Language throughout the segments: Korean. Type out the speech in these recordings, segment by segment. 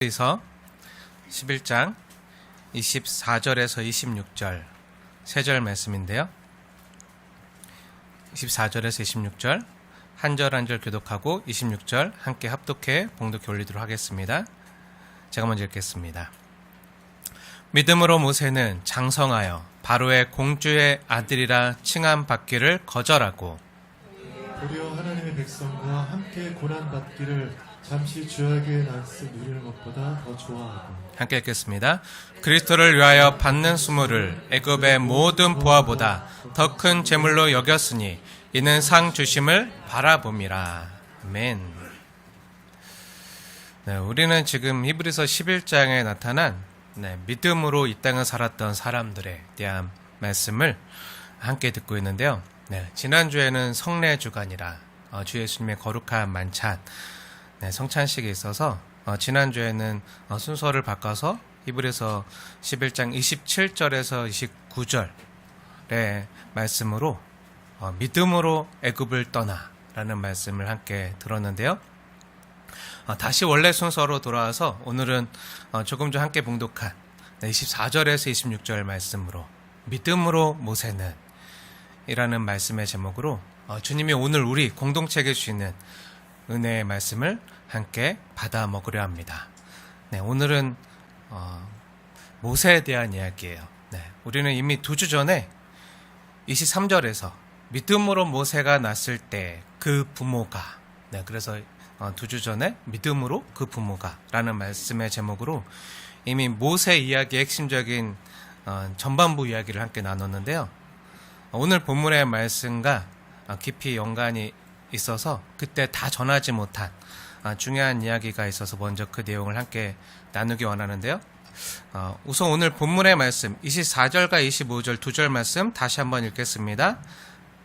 히브리서 11장 24절에서 26절 세 절 말씀인데요. 24절에서 26절 한 절 한 절 교독하고 26절 함께 합독해 봉독해 올리도록 하겠습니다. 제가 먼저 읽겠습니다. 믿음으로 모세는 장성하여 바로의 공주의 아들이라 칭함 받기를 거절하고 도리어 하나님의 백성과 함께 고난받기를 잠시 죄악의 낯을 누리는 것보다 더 좋아하고. 함께 읽겠습니다. 그리스도를 위하여 받는 수모를 애굽의 모든 보화보다 더 큰 재물로 여겼으니 이는 상 주심을 바라봄이라. 아멘. 네, 우리는 지금 히브리서 11장에 나타난 믿음으로 이 땅을 살았던 사람들에 대한 말씀을 함께 듣고 있는데요. 지난주에는 성례 주간이라 주 예수님의 거룩한 만찬 성찬식이 있어서 지난주에는 순서를 바꿔서 히브리서 11장 27절에서 29절의 말씀으로 믿음으로 애굽을 떠나라는 말씀을 함께 들었는데요. 다시 원래 순서로 돌아와서 오늘은 조금 전 함께 봉독한 24절에서 26절 말씀으로 믿음으로 모세는 이라는 말씀의 제목으로 주님이 오늘 우리 공동체에게 주시는 은혜의 말씀을 함께 받아 먹으려 합니다. 오늘은 모세에 대한 이야기예요. 우리는 이미 2주 전에 23절에서 믿음으로 모세가 났을 때 그 부모가 그래서 2주 전에 믿음으로 그 부모가 라는 말씀의 제목으로 이미 모세 이야기의 핵심적인 전반부 이야기를 함께 나눴는데요. 오늘 본문의 말씀과 깊이 연관이 있어서 그때 다 전하지 못한 중요한 이야기가 있어서 먼저 그 내용을 함께 나누기 원하는데요. 우선 오늘 본문의 말씀 24절과 25절 두 절 말씀 다시 한번 읽겠습니다.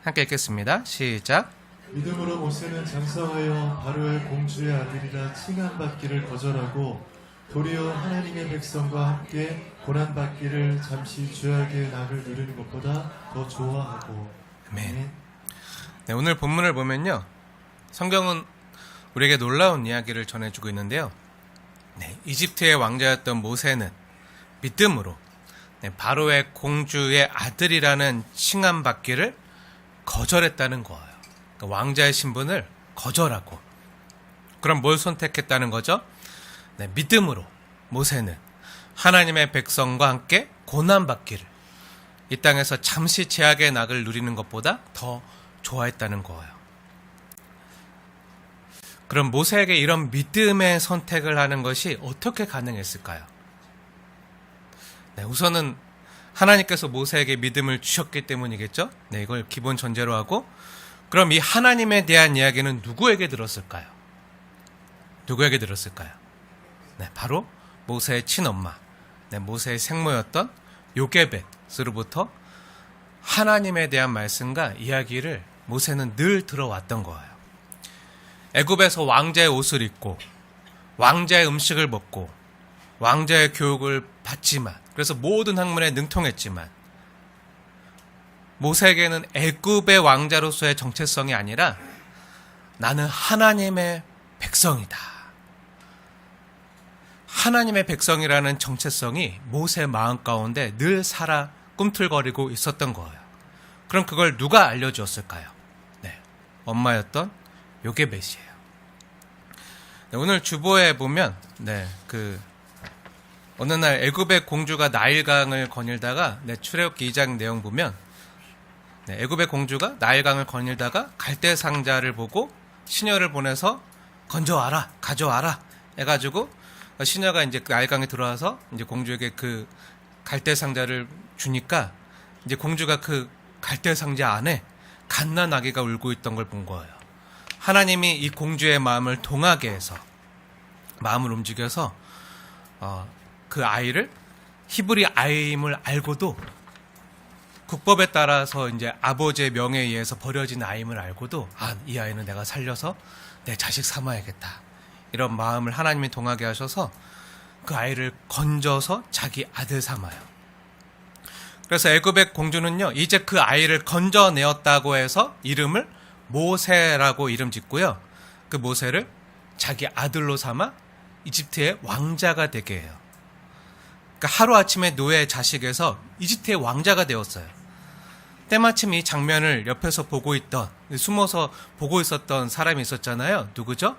함께 읽겠습니다. 시작. 믿음으로 모세는 장성하여 바로의 공주의 아들이라 칭함받기를 거절하고 도리어 하나님의 백성과 함께 고난받기를 잠시 죄악의 낙을 누리는 것보다 더 좋아하고. 아멘. 오늘 본문을 보면요, 성경은 우리에게 놀라운 이야기를 전해주고 있는데요. 이집트의 왕자였던 모세는 믿음으로 바로의 공주의 아들이라는 칭함받기를 거절했다는 거예요. 그러니까 왕자의 신분을 거절하고. 그럼 뭘 선택했다는 거죠? 믿음으로 모세는 하나님의 백성과 함께 고난받기를, 이 땅에서 잠시 죄악의 낙을 누리는 것보다 더 좋아했다는 거예요. 그럼 모세에게 이런 믿음의 선택을 하는 것이 어떻게 가능했을까요? 우선은 하나님께서 모세에게 믿음을 주셨기 때문이겠죠? 이걸 기본 전제로 하고, 그럼 이 하나님에 대한 이야기는 누구에게 들었을까요? 누구에게 들었을까요? 바로 모세의 친엄마, 모세의 생모였던 요게벳으로부터 하나님에 대한 말씀과 이야기를 모세는 늘 들어왔던 거예요. 애굽에서 왕자의 옷을 입고 왕자의 음식을 먹고 왕자의 교육을 받지만, 그래서 모든 학문에 능통했지만 모세에게는 애굽의 왕자로서의 정체성이 아니라 나는 하나님의 백성이다. 하나님의 백성이라는 정체성이 모세 마음 가운데 늘 살아 꿈틀거리고 있었던 거예요. 그럼 그걸 누가 알려주었을까요? 엄마였던 요게벳이에요. 오늘 주보에 보면 어느 날 애굽의 공주가 나일강을 거닐다가 출애굽기 2장 내용 보면 애굽의 공주가 나일강을 거닐다가 갈대 상자를 보고 시녀를 보내서 건져와라, 가져와라 해가지고 시녀가 이제 그 나일강에 들어와서 이제 공주에게 그 갈대 상자를 주니까 이제 공주가 그 갈대 상자 안에 갓난 아기가 울고 있던 걸 본 거예요. 하나님이 이 공주의 마음을 동하게 해서 마음을 움직여서 그 아이를 히브리 아이임을 알고도, 국법에 따라서 이제 아버지의 명에 의해서 버려진 아이임을 알고도 이 아이는 내가 살려서 내 자식 삼아야겠다, 이런 마음을 하나님이 동하게 하셔서 그 아이를 건져서 자기 아들 삼아요. 그래서 애굽의 공주는요, 이제 그 아이를 건져내었다고 해서 이름을 모세라고 이름 짓고요, 그 모세를 자기 아들로 삼아 이집트의 왕자가 되게 해요. 그러니까 하루아침에 노예 자식에서 이집트의 왕자가 되었어요. 때마침 이 장면을 옆에서 보고 있던, 숨어서 보고 있었던 사람이 있었잖아요. 누구죠?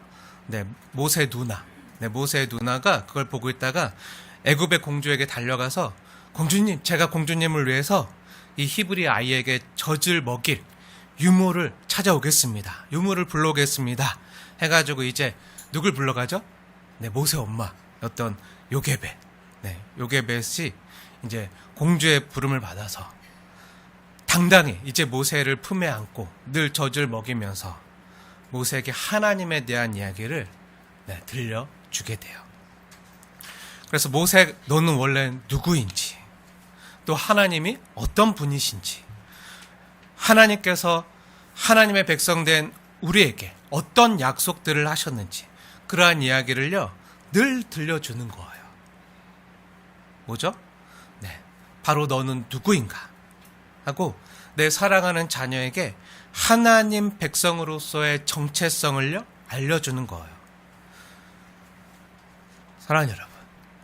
네, 모세 누나. 네, 모세의 누나가 그걸 보고 있다가 애굽의 공주에게 달려가서, 공주님, 제가 공주님을 위해서 이 히브리 아이에게 젖을 먹일 유모를 찾아오겠습니다. 유모를 불러오겠습니다. 해가지고 이제 누굴 불러가죠? 네, 모세 엄마였던 요게벳. 네, 요게벳이 이제 공주의 부름을 받아서 당당히 이제 모세를 품에 안고 늘 젖을 먹이면서 모세에게 하나님에 대한 이야기를 들려주게 돼요. 그래서 모세, 너는 원래 누구인지, 또 하나님이 어떤 분이신지, 하나님께서 하나님의 백성된 우리에게 어떤 약속들을 하셨는지, 그러한 이야기를요 늘 들려주는 거예요. 뭐죠? 네, 바로 너는 누구인가 하고 내 사랑하는 자녀에게 하나님 백성으로서의 정체성을요 알려주는 거예요. 사랑하는 여러분,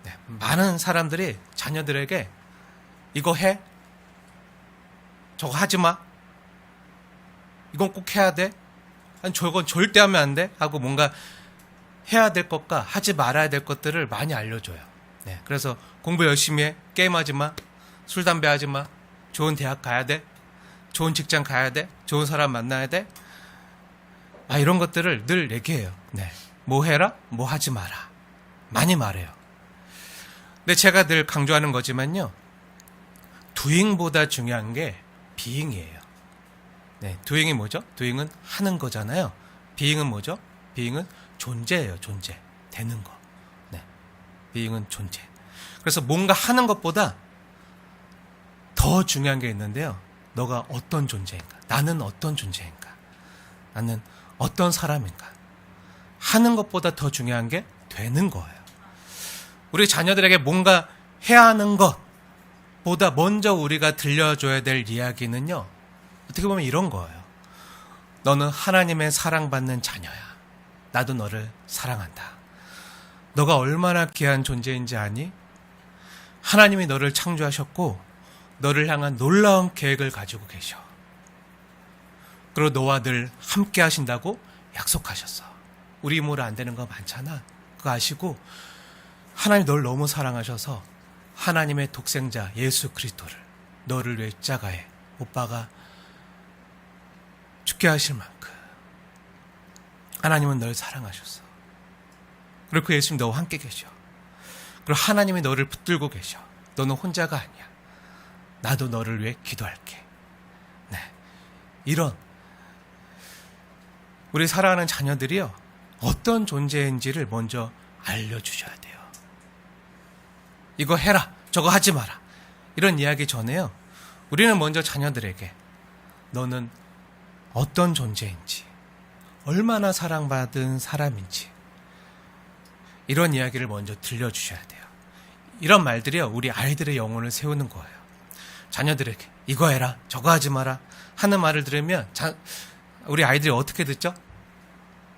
네, 많은 사람들이 자녀들에게 이거 해? 저거 하지 마? 이건 꼭 해야 돼? 아니 저건 절대 하면 안 돼? 하고 뭔가 해야 될 것과 하지 말아야 될 것들을 많이 알려줘요. 네, 그래서 공부 열심히 해, 게임하지 마, 술 담배 하지 마, 좋은 대학 가야 돼, 좋은 직장 가야 돼, 좋은 사람 만나야 돼, 이런 것들을 늘 얘기해요. 네, 뭐 해라, 뭐 하지 마라, 많이 말해요. 근데 제가 늘 강조하는 거지만요, doing보다 중요한 게 being이에요. 네, doing이 뭐죠? doing은 하는 거잖아요. being은 뭐죠? being은 존재예요. 존재, 되는 거. 네, being은 존재. 그래서 뭔가 하는 것보다 더 중요한 게 있는데요, 너가 어떤 존재인가, 나는 어떤 존재인가, 나는 어떤 사람인가. 하는 것보다 더 중요한 게 되는 거예요. 우리 자녀들에게 뭔가 해야 하는 것보다 먼저 우리가 들려줘야 될 이야기는요, 어떻게 보면 이런 거예요. 너는 하나님의 사랑받는 자녀야. 나도 너를 사랑한다. 너가 얼마나 귀한 존재인지 아니? 하나님이 너를 창조하셨고 너를 향한 놀라운 계획을 가지고 계셔. 그리고 너와 늘 함께 하신다고 약속하셨어. 우리 힘으로 안 되는 거 많잖아. 그거 아시고 하나님 널 너무 사랑하셔서 하나님의 독생자 예수 그리스도를 너를 위해 십자가에 오빠가 죽게 하실 만큼 하나님은 널 사랑하셨어. 그리고 그 예수님 너와 함께 계셔. 그리고 하나님이 너를 붙들고 계셔. 너는 혼자가 아니야. 나도 너를 위해 기도할게. 네, 이런 우리 사랑하는 자녀들이요, 어떤 존재인지를 먼저 알려주셔야 돼요. 이거 해라, 저거 하지 마라, 이런 이야기 전에요, 우리는 먼저 자녀들에게 너는 어떤 존재인지, 얼마나 사랑받은 사람인지, 이런 이야기를 먼저 들려주셔야 돼요. 이런 말들이요, 우리 아이들의 영혼을 세우는 거예요. 자녀들에게 이거 해라, 저거 하지 마라 하는 말을 들으면 우리 아이들이 어떻게 듣죠?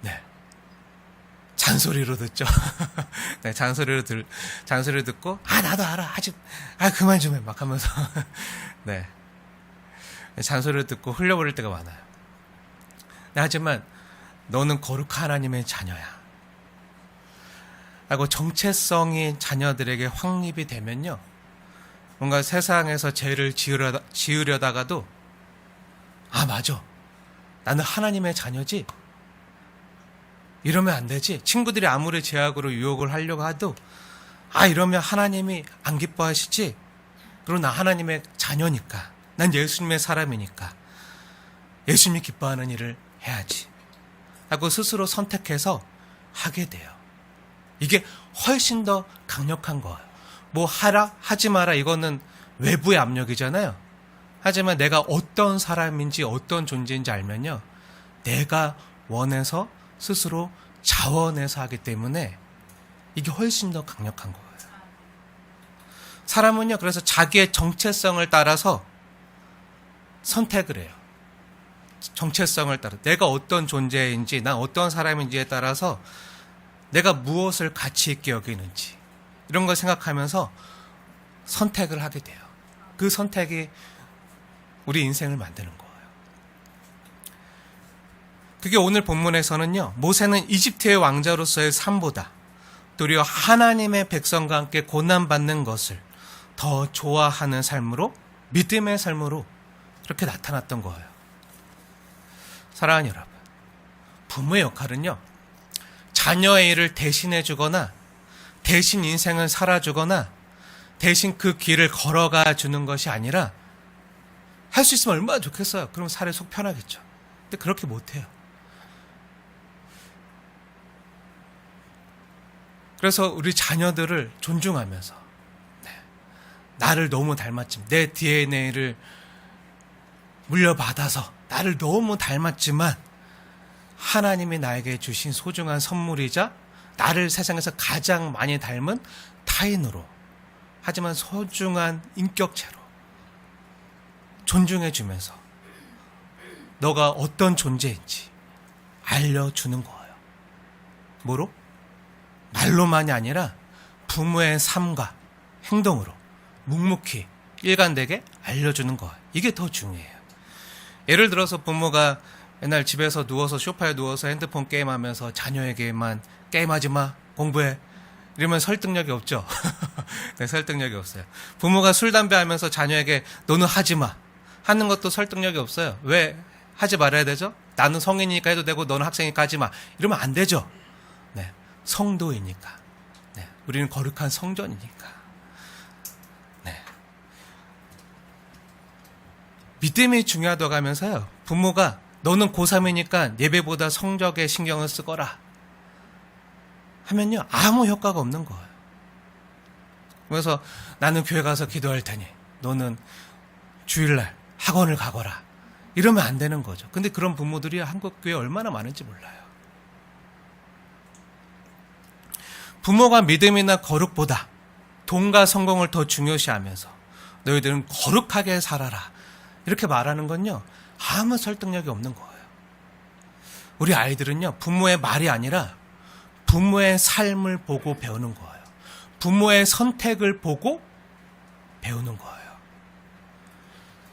네, 잔소리로 듣죠. 네, 잔소리로 듣고, 나도 알아, 그만 좀 해, 막 하면서 네, 잔소리를 듣고 흘려버릴 때가 많아요. 네, 하지만 너는 거룩한 하나님의 자녀야 하고 정체성이 자녀들에게 확립이 되면요, 뭔가 세상에서 죄를 지으려다가도 맞아, 나는 하나님의 자녀지, 이러면 안 되지. 친구들이 아무리 제약으로 유혹을 하려고 해도 이러면 하나님이 안 기뻐하시지. 그리고 나 하나님의 자녀니까, 난 예수님의 사람이니까 예수님이 기뻐하는 일을 해야지 하고 스스로 선택해서 하게 돼요. 이게 훨씬 더 강력한 거예요. 뭐 하라, 하지 마라, 이거는 외부의 압력이잖아요. 하지만 내가 어떤 사람인지 어떤 존재인지 알면요, 내가 원해서 스스로 자원해서 하기 때문에 이게 훨씬 더 강력한 거예요. 사람은요, 그래서 자기의 정체성을 따라서 선택을 해요. 정체성을 따라 내가 어떤 존재인지, 난 어떤 사람인지에 따라서 내가 무엇을 가치 있게 여기는지 이런 걸 생각하면서 선택을 하게 돼요. 그 선택이 우리 인생을 만드는 거예요. 그게 오늘 본문에서는요, 모세는 이집트의 왕자로서의 삶보다 도리어 하나님의 백성과 함께 고난받는 것을 더 좋아하는 삶으로, 믿음의 삶으로 그렇게 나타났던 거예요. 사랑하는 여러분, 부모의 역할은요, 자녀의 일을 대신해 주거나 대신 인생을 살아주거나 대신 그 길을 걸어가 주는 것이 아니라, 할 수 있으면 얼마나 좋겠어요. 그럼 살이 속 편하겠죠. 근데 그렇게 못해요. 그래서 우리 자녀들을 존중하면서, 나를 너무 닮았지만, 내 DNA를 물려받아서 나를 너무 닮았지만 하나님이 나에게 주신 소중한 선물이자 나를 세상에서 가장 많이 닮은 타인으로, 하지만 소중한 인격체로 존중해주면서 너가 어떤 존재인지 알려주는 거예요. 뭐로? 말로만이 아니라 부모의 삶과 행동으로 묵묵히 일관되게 알려주는 거예요. 이게 더 중요해요. 예를 들어서 부모가 맨날 집에서 누워서 소파에 누워서 핸드폰 게임하면서 자녀에게만 게임하지 마, 공부해, 이러면 설득력이 없죠. 네, 설득력이 없어요. 부모가 술, 담배 하면서 자녀에게 너는 하지 마 하는 것도 설득력이 없어요. 왜 하지 말아야 되죠? 나는 성인이니까 해도 되고 너는 학생이니까 하지 마, 이러면 안 되죠. 네, 성도이니까. 네, 우리는 거룩한 성전이니까. 네. 믿음이 중요하다고 하면서요, 부모가 너는 고3이니까 예배보다 성적에 신경을 쓰거라 하면요, 아무 효과가 없는 거예요. 그래서 나는 교회 가서 기도할 테니 너는 주일날 학원을 가거라, 이러면 안 되는 거죠. 근데 그런 부모들이 한국 교회에 얼마나 많은지 몰라요. 부모가 믿음이나 거룩보다 돈과 성공을 더 중요시하면서 너희들은 거룩하게 살아라, 이렇게 말하는 건요, 아무 설득력이 없는 거예요. 우리 아이들은요, 부모의 말이 아니라 부모의 삶을 보고 배우는 거예요. 부모의 선택을 보고 배우는 거예요.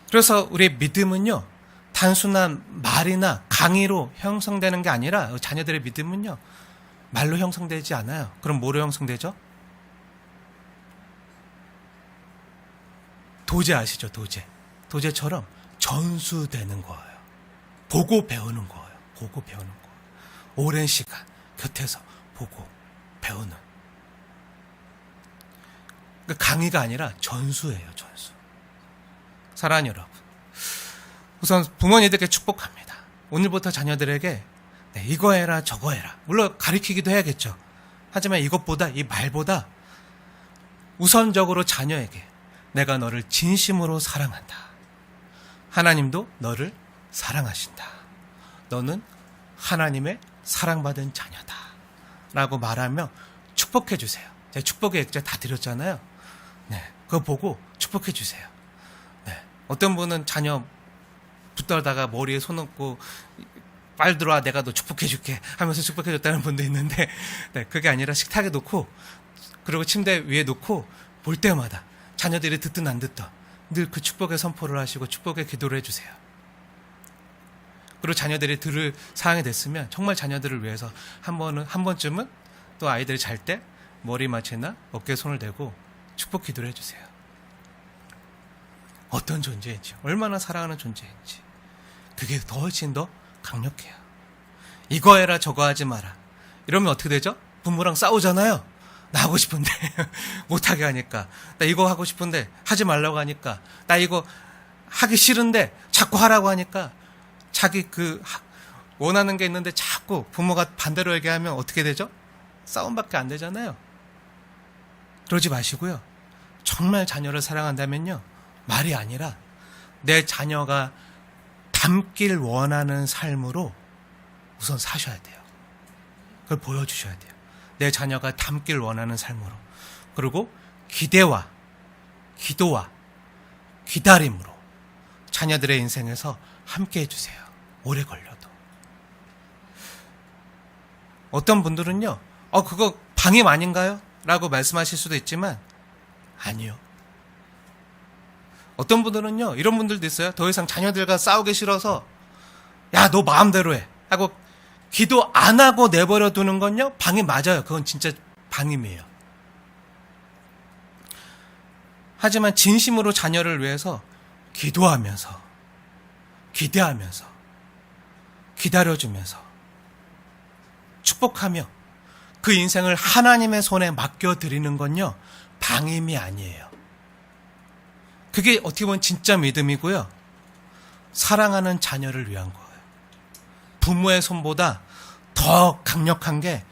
그래서 우리의 믿음은요, 단순한 말이나 강의로 형성되는 게 아니라, 자녀들의 믿음은요, 말로 형성되지 않아요. 그럼 뭐로 형성되죠? 도제 아시죠? 도제. 도제처럼 전수되는 거예요. 보고 배우는 거예요. 보고 배우는 거예요. 오랜 시간 곁에서 보고 배우는. 그러니까 강의가 아니라 전수예요. 전수. 사랑하는 여러분, 우선 부모님들께 축복합니다. 오늘부터 자녀들에게 이거 해라 저거 해라, 물론 가르치기도 해야겠죠. 하지만 이것보다, 이 말보다 우선적으로 자녀에게 내가 너를 진심으로 사랑한다, 하나님도 너를 사랑하신다, 너는 하나님의 사랑받은 자녀다 라고 말하며 축복해 주세요. 제가 축복의 액자 다 드렸잖아요. 네, 그거 보고 축복해 주세요. 네, 어떤 분은 자녀 붙들다가 머리에 손 얹고 빨리 들어와 내가 너 축복해 줄게 하면서 축복해 줬다는 분도 있는데, 네, 그게 아니라 식탁에 놓고, 그리고 침대 위에 놓고 볼 때마다 자녀들이 듣든 안 듣든 늘 그 축복의 선포를 하시고 축복의 기도를 해주세요. 그리고 자녀들이 들을 상황이 됐으면 정말 자녀들을 위해서 한 번쯤은 또 아이들이 잘 때 머리맡이나 어깨에 손을 대고 축복 기도를 해주세요. 어떤 존재인지, 얼마나 사랑하는 존재인지, 그게 훨씬 더 강력해요. 이거 해라 저거 하지 마라 이러면 어떻게 되죠? 부모랑 싸우잖아요. 나 하고 싶은데 못하게 하니까, 나 이거 하고 싶은데 하지 말라고 하니까, 나 이거 하기 싫은데 자꾸 하라고 하니까, 자기 원하는 게 있는데 자꾸 부모가 반대로 얘기하면 어떻게 되죠? 싸움밖에 안 되잖아요. 그러지 마시고요, 정말 자녀를 사랑한다면요, 말이 아니라 내 자녀가 담길 원하는 삶으로 우선 사셔야 돼요. 그걸 보여주셔야 돼요. 내 자녀가 담길 원하는 삶으로. 그리고 기대와 기도와 기다림으로 자녀들의 인생에서 함께 해주세요. 오래 걸려도. 어떤 분들은요, 그거 방임 아닌가요? 라고 말씀하실 수도 있지만 아니요. 어떤 분들은요, 이런 분들도 있어요. 더 이상 자녀들과 싸우기 싫어서 야, 너 마음대로 해 하고 기도 안 하고 내버려 두는 건요, 방임 맞아요. 그건 진짜 방임이에요. 하지만 진심으로 자녀를 위해서 기도하면서, 기대하면서, 기다려주면서, 축복하며 그 인생을 하나님의 손에 맡겨드리는 건요, 방임이 아니에요. 그게 어떻게 보면 진짜 믿음이고요. 사랑하는 자녀를 위한 거예요. 부모의 손보다 더 강력한 게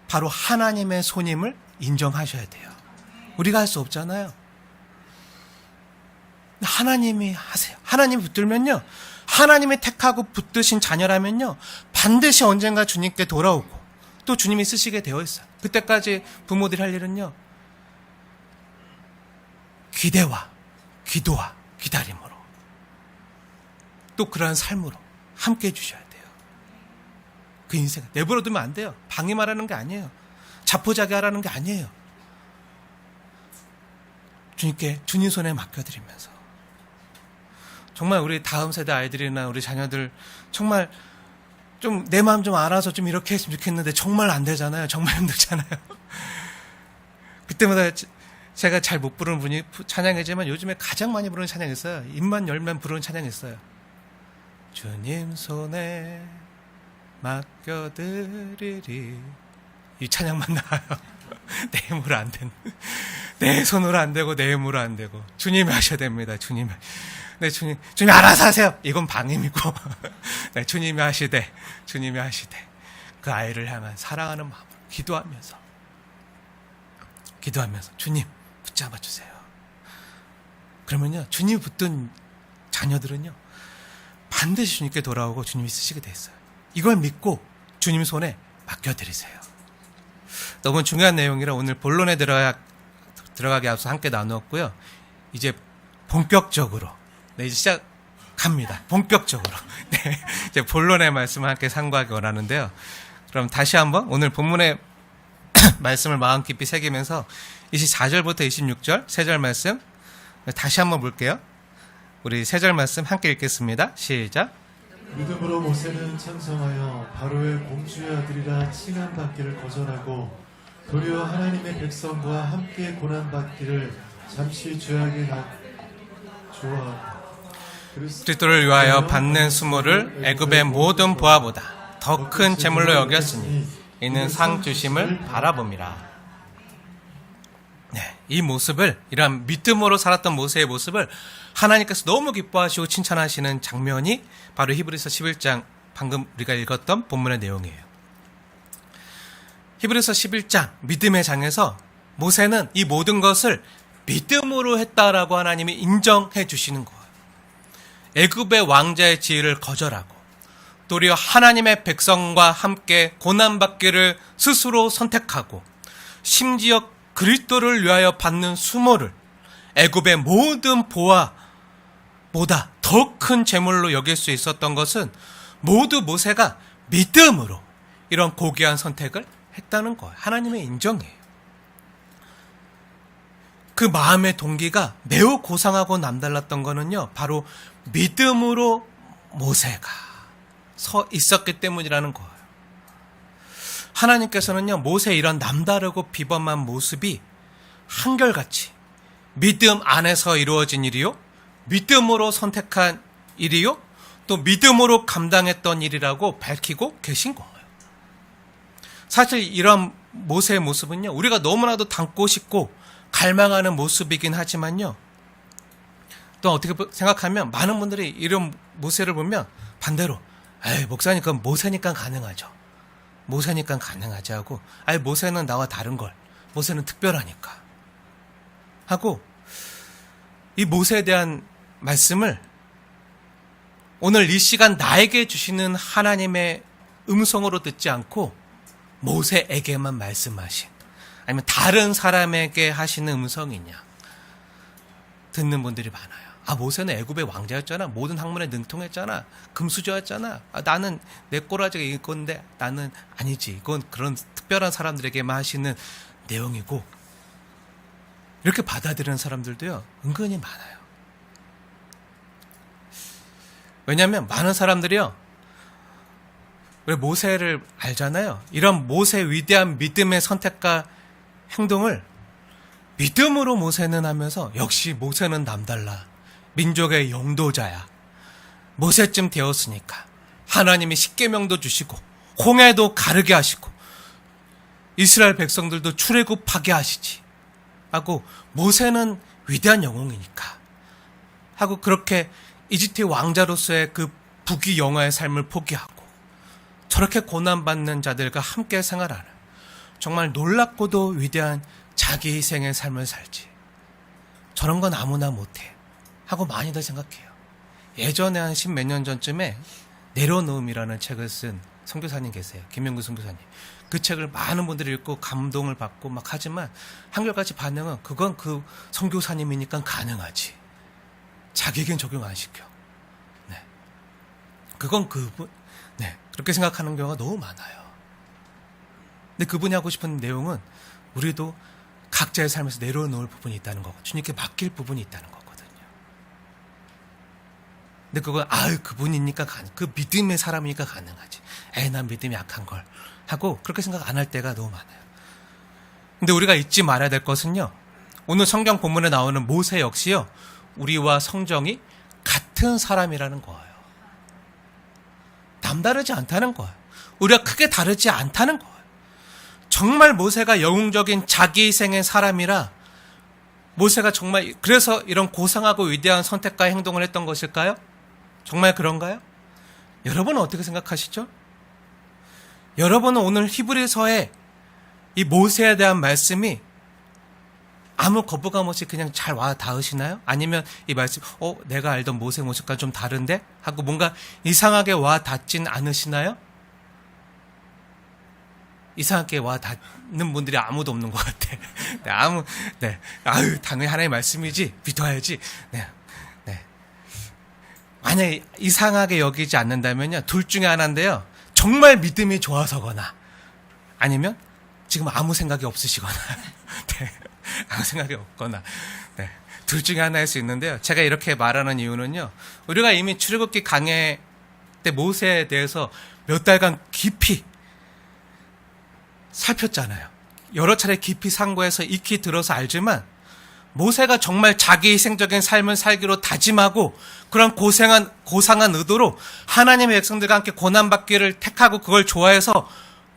바로 하나님의 손임을 인정하셔야 돼요. 우리가 할 수 없잖아요. 하나님이 하세요. 하나님이 붙들면요, 하나님이 택하고 붙드신 자녀라면요, 반드시 언젠가 주님께 돌아오고 또 주님이 쓰시게 되어 있어요. 그때까지 부모들이 할 일은요, 기대와 기도와 기다림으로, 또 그러한 삶으로 함께 해주셔야 돼요. 그 인생 내버려 두면 안 돼요. 방임하라는 게 아니에요. 자포자기하라는 게 아니에요. 주님께, 주님 손에 맡겨드리면서 정말 우리 다음 세대 아이들이나 우리 자녀들 정말 좀 내 마음 좀 알아서 좀 이렇게 했으면 좋겠는데 정말 안 되잖아요. 정말 힘들잖아요. 그때마다 제가 잘 못 부르는 분이 찬양이지만 요즘에 가장 많이 부르는 찬양이 있어요. 입만 열면 부르는 찬양이 있어요. 주님 손에 맡겨드리리. 이 찬양만 나와요. 내 힘으로 안 된, 내 손으로 안 되고 내 힘으로 안 되고 주님이 하셔야 됩니다. 주님이. 네, 주님이 알아서 하세요. 이건 방임이고 네, 주님이 하시되 그 아이를 향한 사랑하는 마음으로 기도하면서 주님 붙잡아 주세요. 그러면요, 주님 붙든 자녀들은요, 반드시 주님께 돌아오고 주님이 쓰시게 돼 있어요. 이걸 믿고 주님 손에 맡겨드리세요. 너무 중요한 내용이라 오늘 본론에 들어가기 앞서 함께 나누었고요. 이제 본격적으로, 네, 이제 시작합니다. 본격적으로. 네, 이제 본론의 말씀을 함께 상고하기 원하는데요. 그럼 다시 한번 오늘 본문의 말씀을 마음 깊이 새기면서 24절부터 26절 세 절 말씀 다시 한번 볼게요. 우리 세 절 말씀 함께 읽겠습니다. 시작. 믿음으로 모세는 찬성하여 바로의 공주의 아들이라 칭함받기를 거절하고 도리어 하나님의 백성과 함께 고난받기를 잠시 죄악에 좋아하고 그리스도를 위하여 받는 수모를 애굽의 모든 보화보다 더 큰 재물로 여겼으니 이는 상 주심을 바라봅니다. 네, 이 모습을, 이러한 믿음으로 살았던 모세의 모습을 하나님께서 너무 기뻐하시고 칭찬하시는 장면이 바로 히브리서 11장, 방금 우리가 읽었던 본문의 내용이에요. 히브리서 11장 믿음의 장에서 모세는 이 모든 것을 믿음으로 했다라고 하나님이 인정해 주시는 거예요. 애굽의 왕자의 지위를 거절하고 도리어 하나님의 백성과 함께 고난받기를 스스로 선택하고 심지어 그리스도를 위하여 받는 수모를 애굽의 모든 보화보다 더 큰 재물로 여길 수 있었던 것은 모두 모세가 믿음으로 이런 고귀한 선택을 했다는 거예요. 하나님의 인정이에요. 그 마음의 동기가 매우 고상하고 남달랐던 거는요, 바로 믿음으로 모세가 서 있었기 때문이라는 거예요. 하나님께서는요, 모세의 이런 남다르고 비범한 모습이 한결같이 믿음 안에서 이루어진 일이요, 믿음으로 선택한 일이요, 또 믿음으로 감당했던 일이라고 밝히고 계신 거예요. 사실 이런 모세의 모습은요, 우리가 너무나도 닮고 싶고 갈망하는 모습이긴 하지만요, 또 어떻게 생각하면 많은 분들이 이런 모세를 보면 반대로, 에이, 목사님 그건 모세니까 가능하죠. 모세니까 가능하지 하고, 아이, 모세는 나와 다른 걸, 모세는 특별하니까 하고, 이 모세에 대한 말씀을 오늘 이 시간 나에게 주시는 하나님의 음성으로 듣지 않고 모세에게만 말씀하신, 아니면 다른 사람에게 하시는 음성이냐 듣는 분들이 많아요. 아, 모세는 애굽의 왕자였잖아. 모든 학문에 능통했잖아. 금수저였잖아. 아, 나는 내 꼬라지가 이건데 나는 아니지. 이건 그런 특별한 사람들에게만 하시는 내용이고, 이렇게 받아들이는 사람들도요, 은근히 많아요. 왜냐하면 많은 사람들이요, 왜 모세를 알잖아요. 이런 모세의 위대한 믿음의 선택과 행동을 믿음으로 모세는 하면서, 역시 모세는 남달라. 민족의 영도자야. 모세쯤 되었으니까 하나님이 십계명도 주시고 홍해도 가르게 하시고 이스라엘 백성들도 출애굽하게 하시지 하고, 모세는 위대한 영웅이니까 하고, 그렇게 이집트의 왕자로서의 그 부귀영화의 삶을 포기하고 저렇게 고난받는 자들과 함께 생활하는 정말 놀랍고도 위대한 자기 희생의 삶을 살지, 저런 건 아무나 못해 하고 많이들 생각해요. 예전에 한 10몇 년 전쯤에 내려놓음이라는 책을 쓴 선교사님 계세요. 김영구 선교사님. 그 책을 많은 분들이 읽고 감동을 받고 막 하지만 한결같이 반응은, 그건 그 선교사님이니까 가능하지, 자기에겐 적용 안 시켜. 네. 그건 그분, 네. 그렇게 생각하는 경우가 너무 많아요. 근데 그분이 하고 싶은 내용은 우리도 각자의 삶에서 내려놓을 부분이 있다는 거고, 주님께 맡길 부분이 있다는 거거든요. 근데 그건, 그분이니까 그 믿음의 사람이니까 가능하지. 난 믿음이 약한 걸 하고 그렇게 생각 안 할 때가 너무 많아요. 근데 우리가 잊지 말아야 될 것은요, 오늘 성경 본문에 나오는 모세 역시요, 우리와 성정이 같은 사람이라는 거예요. 남다르지 않다는 거예요. 우리가 크게 다르지 않다는 거예요. 정말 모세가 영웅적인 자기 희생의 사람이라, 모세가 정말 그래서 이런 고상하고 위대한 선택과 행동을 했던 것일까요? 정말 그런가요? 여러분은 어떻게 생각하시죠? 여러분은 오늘 히브리서의 이 모세에 대한 말씀이 아무 거부감 없이 그냥 잘 와 닿으시나요? 아니면 이 말씀, 내가 알던 모세 모습과 좀 다른데? 하고 뭔가 이상하게 와 닿진 않으시나요? 이상하게 와 닿는 분들이 아무도 없는 것 같아. 당연히 하나님의 말씀이지, 믿어야지. 만약에 이상하게 여기지 않는다면요, 둘 중에 하나인데요, 정말 믿음이 좋아서거나, 아니면 지금 아무 생각이 없으시거나, 아무 생각이 없거나, 둘 중에 하나일 수 있는데요. 제가 이렇게 말하는 이유는요, 우리가 이미 출애굽기 강해 때 모세에 대해서 몇 달간 깊이 살폈잖아요. 여러 차례 깊이 상고해서 익히 들어서 알지만, 모세가 정말 자기 희생적인 삶을 살기로 다짐하고 그런 고상한 의도로 하나님의 백성들과 함께 고난받기를 택하고 그걸 좋아해서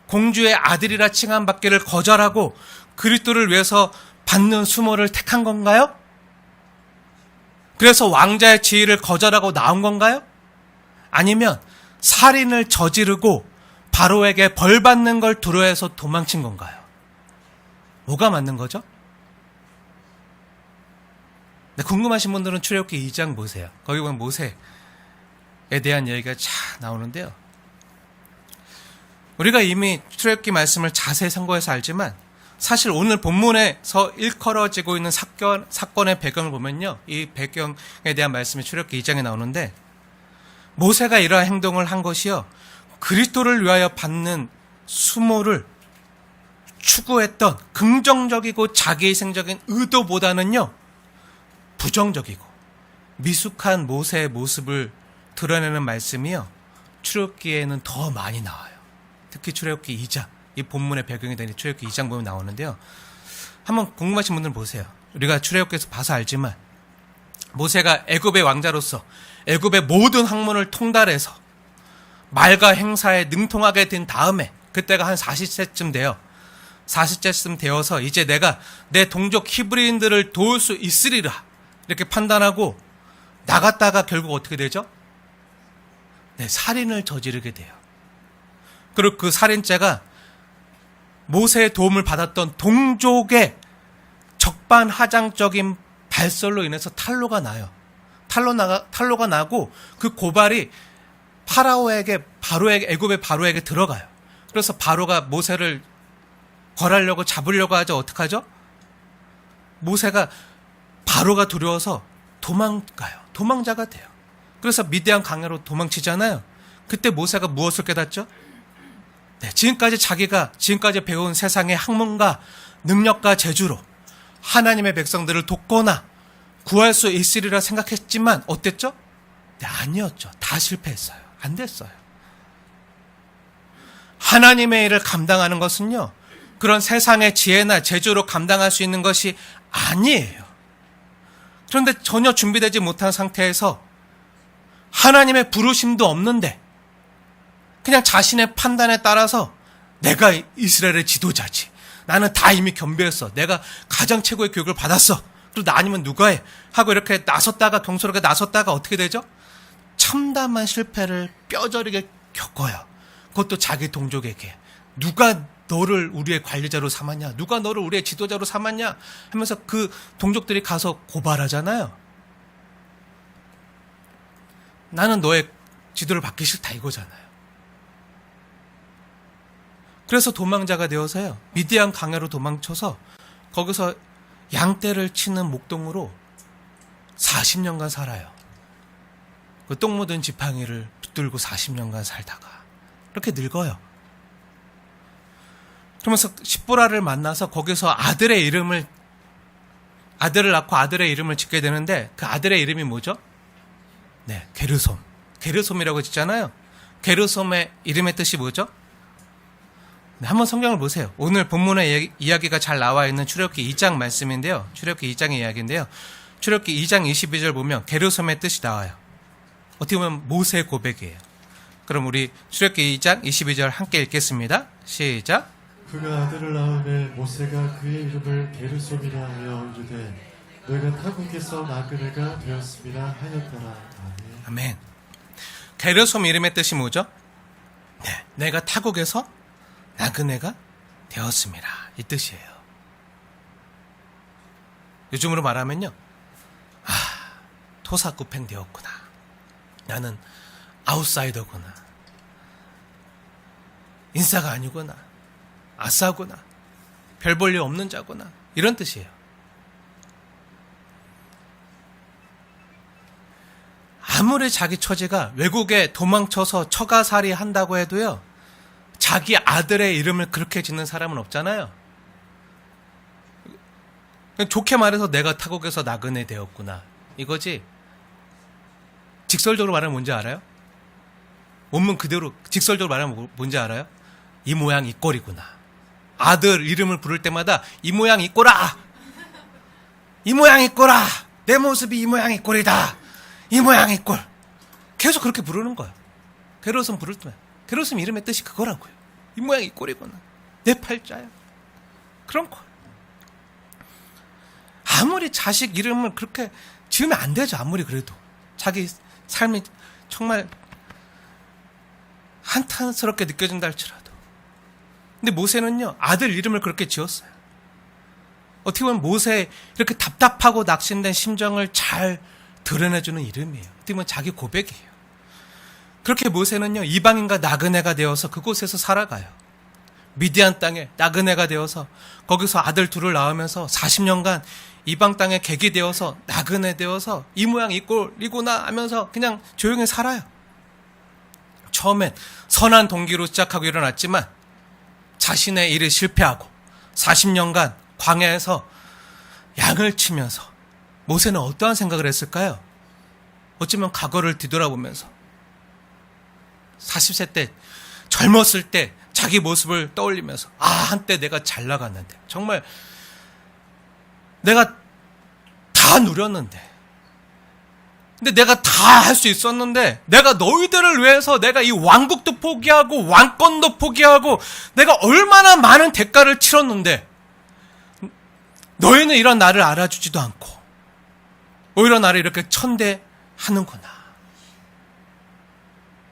공주의 아들이라 칭함받기를 거절하고 그리스도를 위해서 받는 수모를 택한 건가요? 그래서 왕자의 지위를 거절하고 나온 건가요? 아니면 살인을 저지르고 바로에게 벌 받는 걸 두려워해서 도망친 건가요? 뭐가 맞는 거죠? 궁금하신 분들은 출애굽기 2장 보세요. 거기 보면 모세에 대한 얘기가 쫙 나오는데요. 우리가 이미 출애굽기 말씀을 자세히 상고해서 알지만, 사실 오늘 본문에서 일컬어지고 있는 사건의 배경을 보면요, 이 배경에 대한 말씀이 출애굽기 2장에 나오는데, 모세가 이러한 행동을 한 것이요, 그리스도를 위하여 받는 수모를 추구했던 긍정적이고 자기희생적인 의도보다는요, 부정적이고 미숙한 모세의 모습을 드러내는 말씀이요, 출애굽기에는 더 많이 나와요. 특히 출애굽기 2장, 이 본문의 배경이 되는 출애굽기 2장 보면 나오는데요. 한번 궁금하신 분들은 보세요. 우리가 출애굽기에서 봐서 알지만, 모세가 애굽의 왕자로서 애굽의 모든 학문을 통달해서 말과 행사에 능통하게 된 다음에, 그때가 한 40세쯤 돼요. 40세쯤 되어서 이제 내가 내 동족 히브리인들을 도울 수 있으리라 이렇게 판단하고 나갔다가 결국 어떻게 되죠? 살인을 저지르게 돼요. 그리고 그 살인죄가 모세의 도움을 받았던 동족의 적반하장적인 발설로 인해서 탄로가 나요. 탄로가 나고 그 고발이 바로에게 애굽의 바로에게 들어가요. 그래서 바로가 모세를 벌하려고 잡으려고 하죠. 어떡하죠? 모세가 바로가 두려워서 도망가요. 도망자가 돼요. 그래서 미디안 강야로 도망치잖아요. 그때 모세가 무엇을 깨닫죠? 지금까지 배운 세상의 학문과 능력과 재주로 하나님의 백성들을 돕거나 구할 수 있으리라 생각했지만 어땠죠? 네, 아니었죠. 다 실패했어요. 안 됐어요. 하나님의 일을 감당하는 것은요, 그런 세상의 지혜나 재주로 감당할 수 있는 것이 아니에요. 그런데 전혀 준비되지 못한 상태에서 하나님의 부르심도 없는데 그냥 자신의 판단에 따라서 내가 이스라엘의 지도자지. 나는 다 이미 겸비했어. 내가 가장 최고의 교육을 받았어. 그리고 나 아니면 누가 해? 하고 이렇게 경솔하게 나섰다가 어떻게 되죠? 참담한 실패를 뼈저리게 겪어요. 그것도 자기 동족에게. 누가 너를 우리의 관리자로 삼았냐? 누가 너를 우리의 지도자로 삼았냐? 하면서 그 동족들이 가서 고발하잖아요. 나는 너의 지도를 받기 싫다 이거잖아요. 그래서 도망자가 되어서요, 미디안 강야로 도망쳐서 거기서 양떼를 치는 목동으로 40년간 살아요. 그 똥 묻은 지팡이를 붙들고 40년간 살다가 이렇게 늙어요. 그러면서 십보라를 만나서 거기서 아들을 낳고 아들의 이름을 짓게 되는데 그 아들의 이름이 뭐죠? 네, 게르솜. 게르솜이라고 짓잖아요. 게르솜의 이름의 뜻이 뭐죠? 네, 한번 성경을 보세요. 오늘 본문의 이야기가 잘 나와 있는 출애굽기 2장 말씀인데요. 출애굽기 2장의 이야기인데요. 출애굽기 2장 22절 보면 게르솜의 뜻이 나와요. 어떻게 보면 모세의 고백이에요. 그럼 우리 출애굽기 2장 22절 함께 읽겠습니다. 시작. 그가 아들을 낳음에 모세가 그의 이름을 게르솜이라 하여 이르되 너희가 타국에서 나그네가 되었음이라 하였더라. 아멘. 아멘. 게르솜 이름의 뜻이 뭐죠? 네, 내가 타국에서 나그네가 되었습니다. 이 뜻이에요. 요즘으로 말하면요, 토사구팽 되었구나. 나는 아웃사이더구나. 인싸가 아니구나. 아싸구나. 별 볼 일 없는 자구나. 이런 뜻이에요. 아무리 자기 처지가 외국에 도망쳐서 처가살이 한다고 해도요, 자기 아들의 이름을 그렇게 짓는 사람은 없잖아요. 좋게 말해서 내가 타국에서 나그네 되었구나. 이거지. 직설적으로 말하면 뭔지 알아요? 원문 그대로 직설적으로 말하면 뭔지 알아요? 이 모양 이 꼴이구나. 아들 이름을 부를 때마다 이 모양 이 꼴아. 이 모양 이 꼴아. 내 모습이 이 모양 이 꼴이다. 이 모양 이 꼴. 계속 그렇게 부르는 거예요. 게르솜 부를 때만. 게르솜 이름의 뜻이 그거라고요. 이 모양 이 꼴이구나. 내 팔자야. 그런 거. 아무리 자식 이름을 그렇게 지으면 안 되죠. 아무리 그래도. 자기 삶이 정말 한탄스럽게 느껴진다 할지라도. 근데 모세는요, 아들 이름을 그렇게 지었어요. 어떻게 보면 모세의 이렇게 답답하고 낙심된 심정을 잘 드러내주는 이름이에요. 어떻게 보면 자기 고백이에요. 그렇게 모세는요, 이방인과 나그네가 되어서 그곳에서 살아가요. 미디안 땅에 나그네가 되어서 거기서 아들 둘을 낳으면서 40년간 이방 땅에 객이 되어서 나그네 되어서 이 모양 이 꼴이구나 하면서 그냥 조용히 살아요. 처음엔 선한 동기로 시작하고 일어났지만 자신의 일에 실패하고 40년간 광야에서 양을 치면서 모세는 어떠한 생각을 했을까요? 어쩌면 과거를 뒤돌아보면서 40세 때 젊었을 때 자기 모습을 떠올리면서 한때 내가 잘 나갔는데 정말 내가 다 누렸는데 근데 내가 다 할 수 있었는데 내가 너희들을 위해서 내가 이 왕국도 포기하고 왕권도 포기하고 내가 얼마나 많은 대가를 치렀는데 너희는 이런 나를 알아주지도 않고 오히려 나를 이렇게 천대하는구나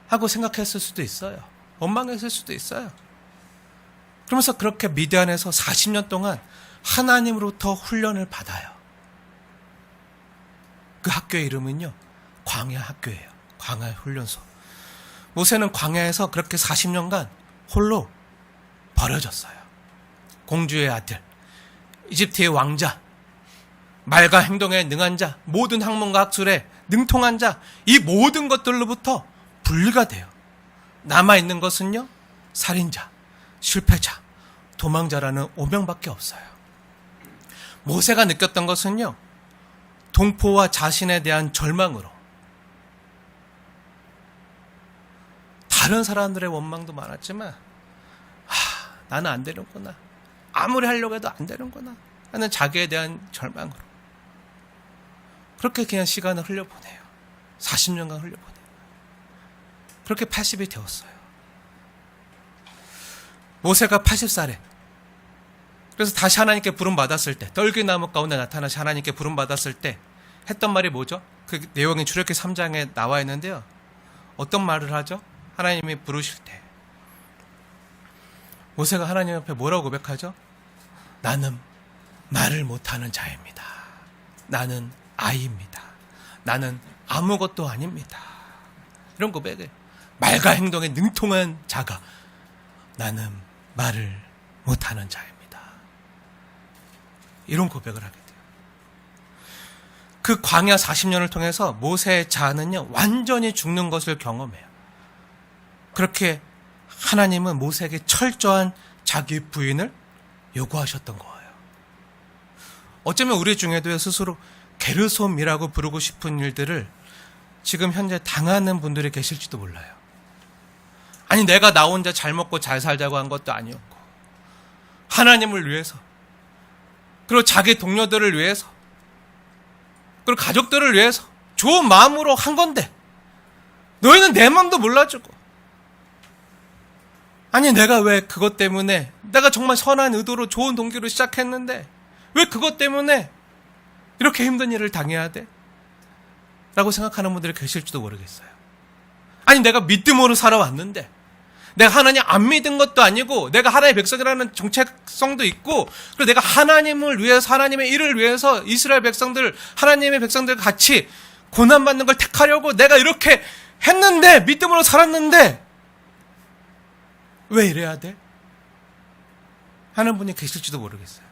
하고 생각했을 수도 있어요. 원망했을 수도 있어요. 그러면서 그렇게 미디안에서 40년 동안 하나님으로부터 훈련을 받아요. 그 학교의 이름은요, 광야 학교예요. 광야 훈련소. 모세는 광야에서 그렇게 40년간 홀로 버려졌어요. 공주의 아들, 이집트의 왕자, 말과 행동에 능한 자, 모든 학문과 학술에 능통한 자, 이 모든 것들로부터 분리가 돼요. 남아있는 것은요, 살인자, 실패자, 도망자라는 오명밖에 없어요. 모세가 느꼈던 것은요, 동포와 자신에 대한 절망으로, 다른 사람들의 원망도 많았지만 나는 안 되는구나, 아무리 하려고 해도 안 되는구나 하는 자기에 대한 절망으로 그렇게 그냥 시간을 흘려보내요. 40년간 흘려보내요. 그렇게 80이 되었어요. 모세가 80살에 그래서 다시 하나님께 부름받았을 때, 떨기나무 가운데 나타나시 하나님께 부름받았을 때 했던 말이 뭐죠? 그 내용이 출애굽기 3장에 나와 있는데요. 어떤 말을 하죠? 하나님이 부르실 때 모세가 하나님 앞에 뭐라고 고백하죠? 나는 말을 못하는 자입니다. 나는 아이입니다. 나는 아무것도 아닙니다. 이런 고백을, 말과 행동에 능통한 자가 나는 말을 못하는 자입니다. 이런 고백을 하게 돼요. 그 광야 40년을 통해서 모세의 자아는요, 완전히 죽는 것을 경험해요. 그렇게 하나님은 모세에게 철저한 자기 부인을 요구하셨던 거예요. 어쩌면 우리 중에도 스스로 게르솜이라고 부르고 싶은 일들을 지금 현재 당하는 분들이 계실지도 몰라요. 아니, 내가 나 혼자 잘 먹고 잘 살자고 한 것도 아니었고, 하나님을 위해서, 그리고 자기 동료들을 위해서, 그리고 가족들을 위해서 좋은 마음으로 한 건데 너희는 내 마음도 몰라주고, 아니, 내가 왜 그것 때문에, 내가 정말 선한 의도로 좋은 동기로 시작했는데 왜 그것 때문에 이렇게 힘든 일을 당해야 돼? 라고 생각하는 분들이 계실지도 모르겠어요. 아니, 내가 믿음으로 살아왔는데, 내가 하나님 안 믿은 것도 아니고, 내가 하나님의 백성이라는 정체성도 있고, 그리고 내가 하나님을 위해서, 하나님의 일을 위해서 이스라엘 백성들, 하나님의 백성들과 같이 고난받는 걸 택하려고 내가 이렇게 했는데, 믿음으로 살았는데 왜 이래야 돼? 하는 분이 계실지도 모르겠어요.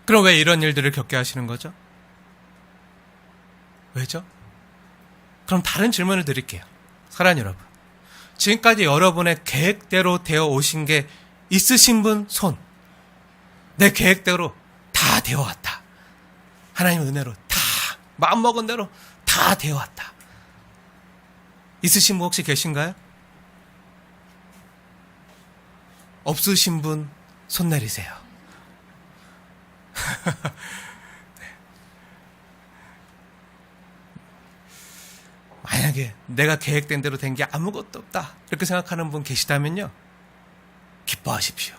그럼 왜 이런 일들을 겪게 하시는 거죠? 왜죠? 그럼 다른 질문을 드릴게요. 사랑하는 여러분, 지금까지 여러분의 계획대로 되어 오신 게 있으신 분 손. 내 계획대로 다 되어 왔다. 하나님의 은혜로 다, 마음먹은 대로 다 되어 왔다. 있으신 분 혹시 계신가요? 없으신 분 손 내리세요. 만약에 내가 계획된 대로 된 게 아무것도 없다, 이렇게 생각하는 분 계시다면요, 기뻐하십시오.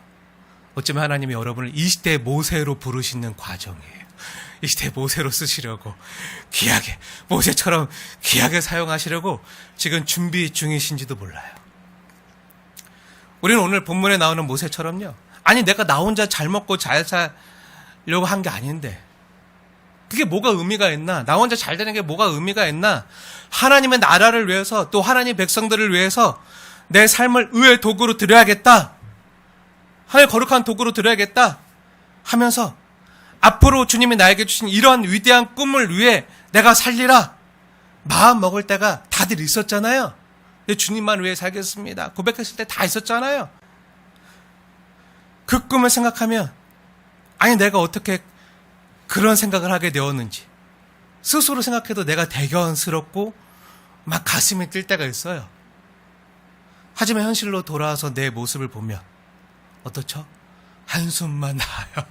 어쩌면 하나님이 여러분을 이 시대의 모세로 부르시는 과정이에요. 이 시대의 모세로 쓰시려고, 귀하게, 모세처럼 귀하게 사용하시려고 지금 준비 중이신지도 몰라요. 우리는 오늘 본문에 나오는 모세처럼요, 아니, 내가 나 혼자 잘 먹고 잘 살려고 한 게 아닌데 그게 뭐가 의미가 있나? 나 혼자 잘 되는 게 뭐가 의미가 있나? 하나님의 나라를 위해서, 또 하나님의 백성들을 위해서 내 삶을 의의 도구로 드려야겠다, 하나님의 거룩한 도구로 드려야겠다 하면서 앞으로 주님이 나에게 주신 이런 위대한 꿈을 위해 내가 살리라 마음 먹을 때가 다들 있었잖아요. 주님만 위해 살겠습니다 고백했을 때 다 있었잖아요. 그 꿈을 생각하면, 아니, 내가 어떻게 그런 생각을 하게 되었는지 스스로 생각해도 내가 대견스럽고 막 가슴이 뛸 때가 있어요. 하지만 현실로 돌아와서 내 모습을 보면 어떻죠? 한숨만 나와요.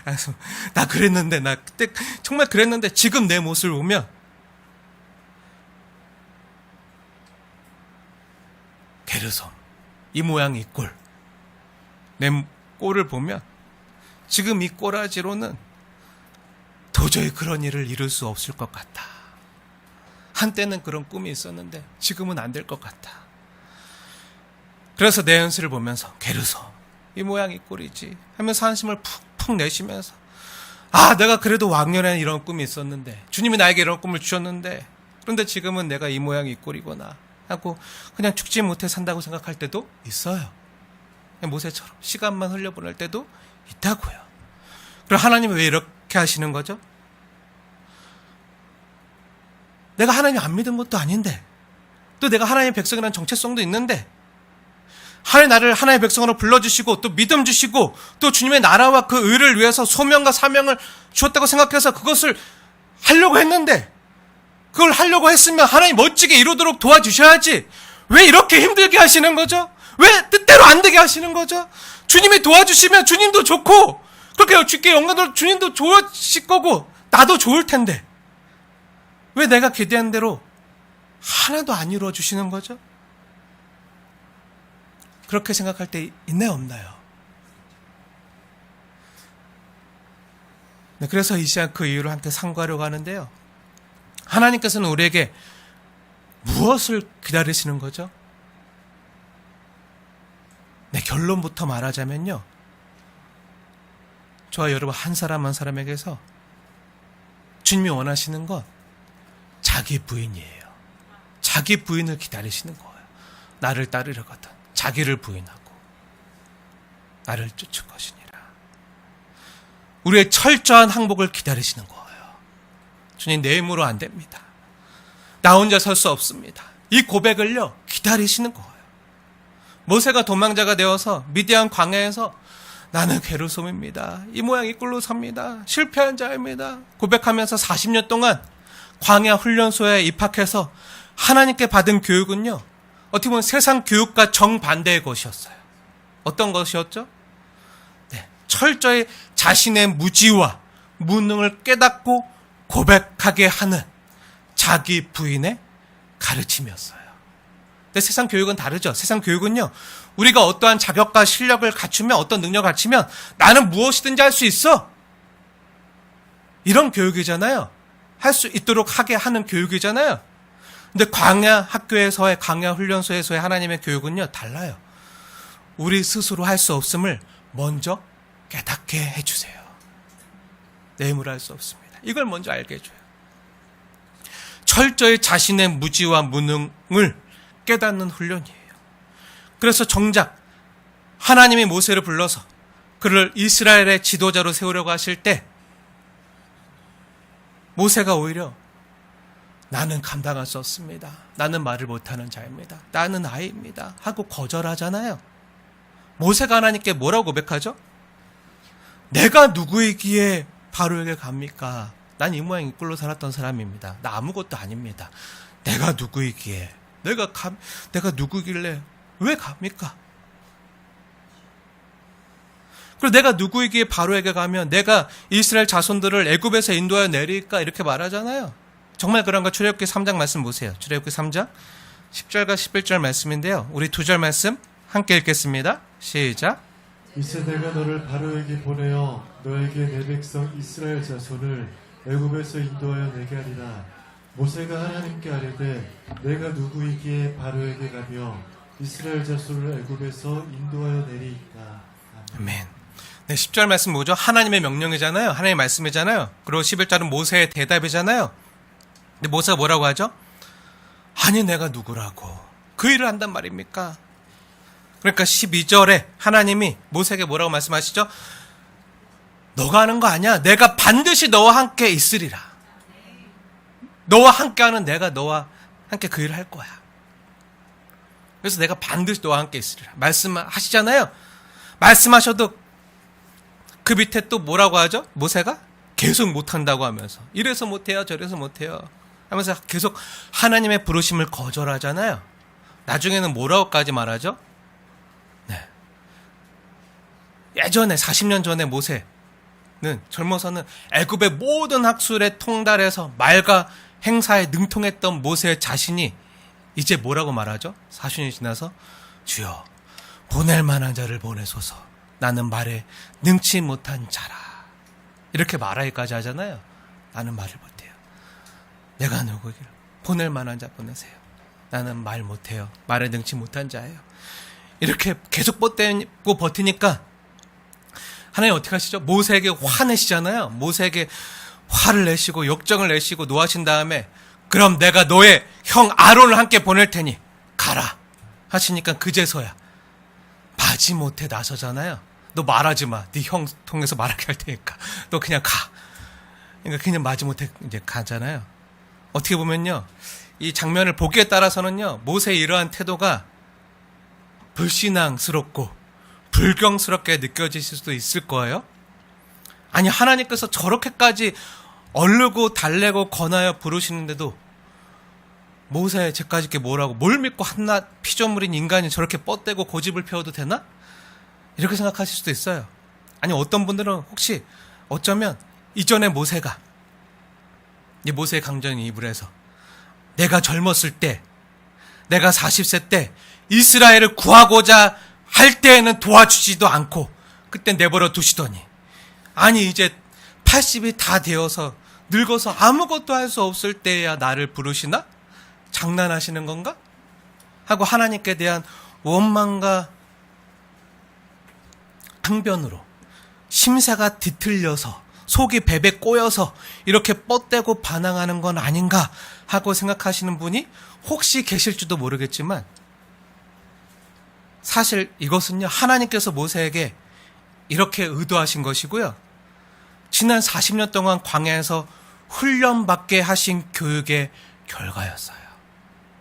한숨. 나 그랬는데, 나 그때 정말 그랬는데, 지금 내 모습을 보면 게르솜, 이 모양 이 꼴, 내 꼴을 보면 지금 이 꼬라지로는 도저히 그런 일을 이룰 수 없을 것 같다. 한때는 그런 꿈이 있었는데 지금은 안 될 것 같다. 그래서 내 현실을 보면서 게르솜, 이 모양 이 꼴이지 하면서 한숨을 푹푹 내쉬면서, 아, 내가 그래도 왕년에는 이런 꿈이 있었는데, 주님이 나에게 이런 꿈을 주셨는데, 그런데 지금은 내가 이 모양 이 꼴이구나 하고 그냥 죽지 못해 산다고 생각할 때도 있어요. 모세처럼 시간만 흘려보낼 때도 있다고요. 그럼 하나님이 왜 이렇게 하시는 거죠? 내가 하나님 안 믿은 것도 아닌데, 또 내가 하나님의 백성이라는 정체성도 있는데, 하나님 나를 하나님의 백성으로 불러주시고 또 믿음 주시고 또 주님의 나라와 그 의를 위해서 소명과 사명을 주었다고 생각해서 그것을 하려고 했는데, 그걸 하려고 했으면 하나님 멋지게 이루도록 도와주셔야지 왜 이렇게 힘들게 하시는 거죠? 왜 뜻대로 안 되게 하시는 거죠? 주님이 도와주시면 주님도 좋고 그렇게 주께 영광도 주님도 좋으실 거고 나도 좋을 텐데 왜 내가 기대한 대로 하나도 안 이루어 주시는 거죠? 그렇게 생각할 때 있나요, 없나요? 네, 그래서 이 시간 그 이유를 함께 상고하려고 하는데요. 하나님께서는 우리에게 무엇을 기다리시는 거죠? 네, 결론부터 말하자면요. 저와 여러분 한 사람 한 사람에게서 주님이 원하시는 건 자기 부인이에요. 자기 부인을 기다리시는 거예요. 나를 따르려거든 자기를 부인하고 나를 쫓을 것이니라. 우리의 철저한 항복을 기다리시는 거예요. 주님, 내 힘으로 안 됩니다. 나 혼자 설 수 없습니다. 이 고백을요 기다리시는 거예요. 모세가 도망자가 되어서 미디안 광야에서 나는 게르솜입니다. 이 모양 이 꼴로 삽니다. 실패한 자입니다. 고백하면서 40년 동안 광야 훈련소에 입학해서 하나님께 받은 교육은요, 어떻게 보면 세상 교육과 정반대의 것이었어요. 어떤 것이었죠? 네, 철저히 자신의 무지와 무능을 깨닫고 고백하게 하는 자기 부인의 가르침이었어요. 근데 세상 교육은 다르죠. 세상 교육은요, 우리가 어떠한 자격과 실력을 갖추면, 어떤 능력을 갖추면 나는 무엇이든지 할 수 있어, 이런 교육이잖아요. 할 수 있도록 하게 하는 교육이잖아요. 근데 광야 학교에서의, 광야 훈련소에서의 하나님의 교육은요 달라요. 우리 스스로 할 수 없음을 먼저 깨닫게 해주세요. 내 힘으로 할 수 없습니다. 이걸 먼저 알게 해줘요. 철저히 자신의 무지와 무능을 깨닫는 훈련이에요. 그래서 정작 하나님이 모세를 불러서 그를 이스라엘의 지도자로 세우려고 하실 때 모세가 오히려 나는 감당할 수 없습니다. 나는 말을 못하는 자입니다. 나는 아이입니다. 하고 거절하잖아요. 모세가 하나님께 뭐라고 고백하죠? 내가 누구이기에 바로에게 갑니까? 난 이 모양 이 꼴로 살았던 사람입니다. 나 아무것도 아닙니다. 내가 누구이기에, 내가 누구길래 왜 갑니까? 그리고 내가 누구이기에 바로에게 가면 내가 이스라엘 자손들을 애굽에서 인도하여 내릴까? 이렇게 말하잖아요. 정말 그런가? 출애굽기 3장 말씀 보세요. 출애굽기 3장 10절과 11절 말씀인데요. 우리 두 절 말씀 함께 읽겠습니다. 시작. 이제 내가 너를 바로에게 보내어 너에게 내 백성 이스라엘 자손을 애굽에서 인도하여 내게 하리라. 모세가 하나님께 아뢰되 내가 누구이기에 바로에게 가며 이스라엘 자손을 애굽에서 인도하여 내리이까. 아멘. 네, 10절 말씀 뭐죠? 하나님의 명령이잖아요. 하나님의 말씀이잖아요. 그리고 11절은 모세의 대답이잖아요. 근데 모세가 뭐라고 하죠? 아니 내가 누구라고 그 일을 한단 말입니까? 그러니까 12절에 하나님이 모세에게 뭐라고 말씀하시죠? 너가 하는 거 아니야. 내가 반드시 너와 함께 있으리라. 너와 함께하는 내가 너와 함께 그 일을 할 거야. 그래서 내가 반드시 너와 함께 있으리라. 말씀하시잖아요. 말씀하셔도 그 밑에 또 뭐라고 하죠? 모세가 계속 못한다고 하면서 이래서 못해요 저래서 못해요 하면서 계속 하나님의 부르심을 거절하잖아요. 나중에는 뭐라고까지 말하죠? 네. 예전에 40년 전에 모세는 젊어서는 애굽의 모든 학술에 통달해서 말과 행사에 능통했던 모세 자신이 이제 뭐라고 말하죠? 40년이 지나서 주여 보낼 만한 자를 보내소서. 나는 말에 능치 못한 자라. 이렇게 말하기까지 하잖아요. 나는 말을 못해요. 내가 누구길 보낼 만한 자 보내세요. 나는 말 못해요. 말에 능치 못한 자예요. 이렇게 계속 뻗대고 버티니까 하나님 어떻게 하시죠? 모세에게 화내시잖아요. 모세에게 화를 내시고 역정을 내시고 노하신 다음에 그럼 내가 너의 형 아론을 함께 보낼 테니 가라 하시니까 그제서야 마지못해 나서잖아요. 너 말하지 마. 네 형 통해서 말하게 할 테니까 너 그냥 가. 그러니까 그냥 마지못해 이제 가잖아요. 어떻게 보면요, 이 장면을 보기에 따라서는요, 모세의 이러한 태도가 불신앙스럽고 불경스럽게 느껴지실 수도 있을 거예요. 아니, 하나님께서 저렇게까지 얼르고 달래고 권하여 부르시는데도 모세 쟤까지 게 뭐라고, 뭘 믿고 한낱 피조물인 인간이 저렇게 뻗대고 고집을 피워도 되나? 이렇게 생각하실 수도 있어요. 아니, 어떤 분들은 혹시 어쩌면 이전에 모세가, 이 모세의 강전이 입을 해서 내가 젊었을 때, 내가 40세 때 이스라엘을 구하고자 할 때에는 도와주지도 않고 그때 내버려 두시더니, 아니 이제 80이 다 되어서 늙어서 아무것도 할 수 없을 때야 나를 부르시나? 장난하시는 건가? 하고 하나님께 대한 원망과 항변으로 심세가 뒤틀려서 속이 베베 꼬여서 이렇게 뻗대고 반항하는 건 아닌가 하고 생각하시는 분이 혹시 계실지도 모르겠지만, 사실 이것은요, 하나님께서 모세에게 이렇게 의도하신 것이고요, 지난 40년 동안 광야에서 훈련받게 하신 교육의 결과였어요.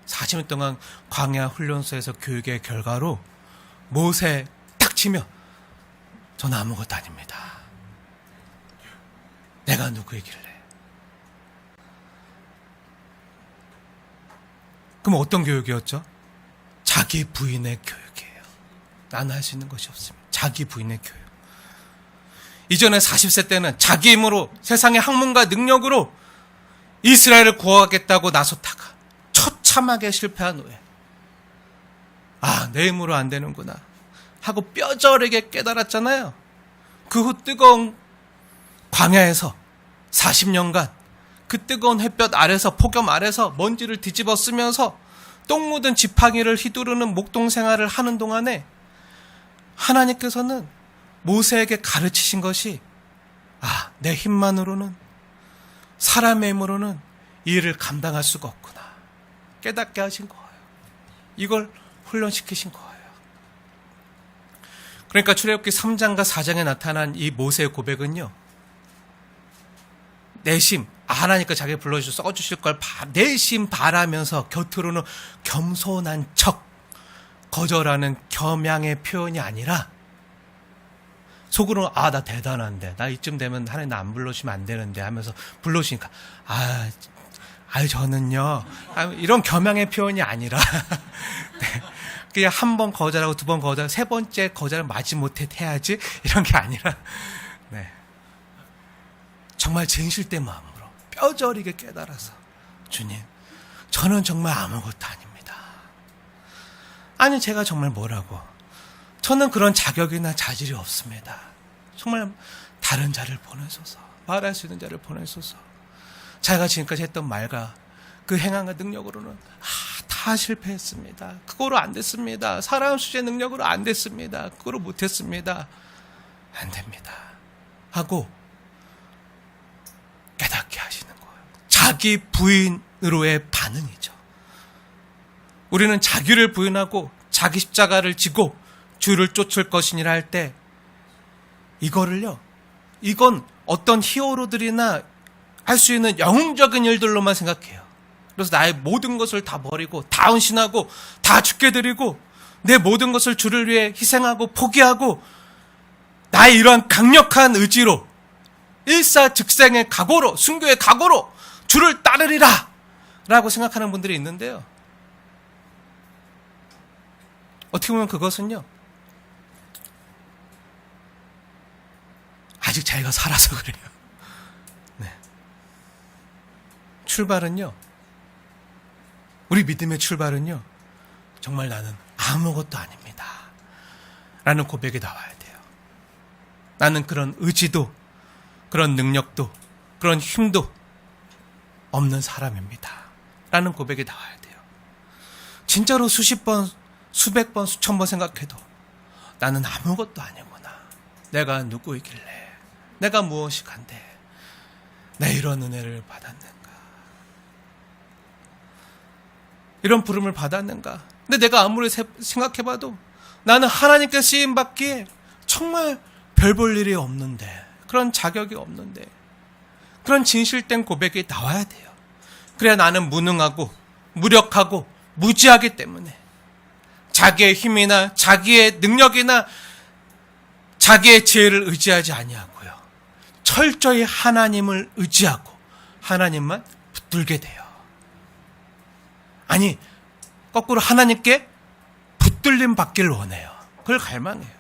40년 동안 광야 훈련소에서 교육의 결과로 모세 딱 치면 저는 아무것도 아닙니다. 내가 누구이길래. 그럼 어떤 교육이었죠? 자기 부인의 교육이에요. 나는 할 수 있는 것이 없습니다. 자기 부인의 교육. 이전에 40세 때는 자기 힘으로, 세상의 학문과 능력으로 이스라엘을 구하겠다고 나섰다가 처참하게 실패한 후에, 아, 내 힘으로 안 되는구나 하고 뼈저리게 깨달았잖아요. 그 후 뜨거운 광야에서 40년간 그 뜨거운 햇볕 아래서, 폭염 아래서 먼지를 뒤집어 쓰면서 똥 묻은 지팡이를 휘두르는 목동 생활을 하는 동안에 하나님께서는 모세에게 가르치신 것이, 아, 내 힘만으로는, 사람의 힘으로는 이 일을 감당할 수가 없구나 깨닫게 하신 거예요. 이걸 훈련시키신 거예요. 그러니까 출애굽기 3장과 4장에 나타난 이 모세의 고백은요, 내심 하나님께 자기 불러주셔서 써주실 걸 내심 바라면서 곁으로는 겸손한 척 거절하는 겸양의 표현이 아니라, 속으로는 아, 나 대단한데, 나 이쯤 되면 하나님 나 안 불러주시면 안 되는데 하면서 불러주시니까 저는요, 이런 겸양의 표현이 아니라 네, 그냥 한 번 거절하고 두 번 거절, 세 번째 거절을 마지못해 해야지, 이런 게 아니라, 네, 정말 진실된 마음으로 뼈저리게 깨달아서, 주님, 저는 정말 아무것도 아닙니다. 아니, 제가 정말 뭐라고, 저는 그런 자격이나 자질이 없습니다. 정말 다른 자를 보내소서, 말할 수 있는 자를 보내소서. 자기가 지금까지 했던 말과 그 행함과 능력으로는 다 실패했습니다. 그거로 안 됐습니다. 사람 수의 능력으로 안 됐습니다. 그거로 못했습니다. 안 됩니다 하고 깨닫게 하시는 거예요. 자기 부인으로의 반응이죠. 우리는 자기를 부인하고 자기 십자가를 지고 주를 쫓을 것이니라 할 때, 이거를요, 이건 어떤 히어로들이나 할 수 있는 영웅적인 일들로만 생각해요. 그래서 나의 모든 것을 다 버리고 다 헌신하고 다 죽게 드리고 내 모든 것을 주를 위해 희생하고 포기하고 나의 이러한 강력한 의지로, 일사즉생의 각오로, 순교의 각오로 주를 따르리라 라고 생각하는 분들이 있는데요, 어떻게 보면 그것은요, 아직 자기가 살아서 그래요. 네. 출발은요, 우리 믿음의 출발은요, 정말 나는 아무것도 아닙니다 라는 고백이 나와야 돼요. 나는 그런 의지도, 그런 능력도, 그런 힘도 없는 사람입니다 라는 고백이 나와야 돼요. 진짜로 수십 번, 수백 번, 수천 번 생각해도 나는 아무것도 아니구나, 내가 누구이길래, 내가 무엇이 간데 내 이런 은혜를 받았는가, 이런 부름을 받았는가. 근데 내가 아무리 생각해봐도 나는 하나님께 쓰임받기에 정말 별 볼 일이 없는데, 그런 자격이 없는데, 그런 진실된 고백이 나와야 돼요. 그래야 나는 무능하고 무력하고 무지하기 때문에 자기의 힘이나 자기의 능력이나 자기의 지혜를 의지하지 아니하고요. 철저히 하나님을 의지하고 하나님만 붙들게 돼요. 아니, 거꾸로 하나님께 붙들림 받기를 원해요. 그걸 갈망해요.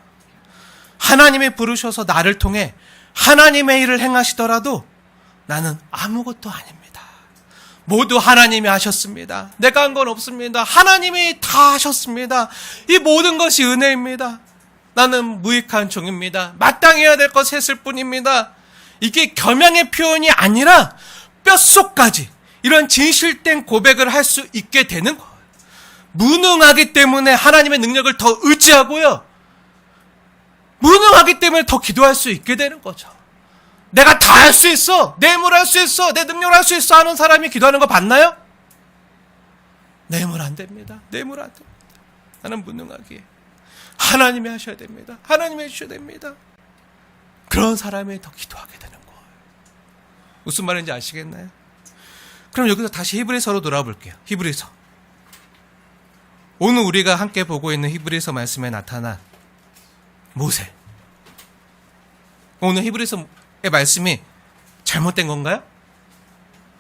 하나님이 부르셔서 나를 통해 하나님의 일을 행하시더라도 나는 아무것도 아닙니다. 모두 하나님이 하셨습니다. 내가 한 건 없습니다. 하나님이 다 하셨습니다. 이 모든 것이 은혜입니다. 나는 무익한 종입니다. 마땅히 해야 될 것 했을 뿐입니다. 이게 겸양의 표현이 아니라 뼛속까지 이런 진실된 고백을 할 수 있게 되는 거예요. 무능하기 때문에 하나님의 능력을 더 의지하고요. 무능하기 때문에 더 기도할 수 있게 되는 거죠. 내가 다 할 수 있어, 내 힘으로 할 수 있어, 내 능력으로 할 수 있어 하는 사람이 기도하는 거 봤나요? 내 힘으로 안 됩니다. 내 힘으로 안 됩니다. 나는 무능하기에 하나님이 하셔야 됩니다. 하나님이 해주셔야 됩니다. 그런 사람이 더 기도하게 되는 거예요. 무슨 말인지 아시겠나요? 그럼 여기서 다시 히브리서로 돌아와 볼게요. 히브리서. 오늘 우리가 함께 보고 있는 히브리서 말씀에 나타난 모세. 오늘 히브리서의 말씀이 잘못된 건가요?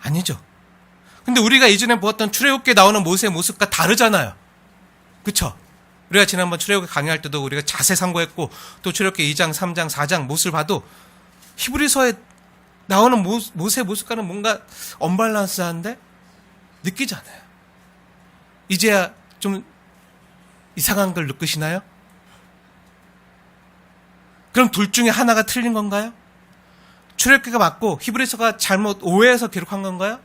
아니죠. 근데 우리가 이전에 보았던 출애굽기에 나오는 모세의 모습과 다르잖아요. 그쵸? 우리가 지난번 출애굽기 강의할 때도 우리가 자세 상고했고 또 출애굽기 2장, 3장, 4장 모습을 봐도 히브리서에 나오는 모세의 모습과는 뭔가 언밸런스한데 느끼잖아요. 이제야 좀 이상한 걸 느끼시나요? 그럼 둘 중에 하나가 틀린 건가요? 출애굽기가 맞고 히브리서가 잘못 오해해서 기록한 건가요?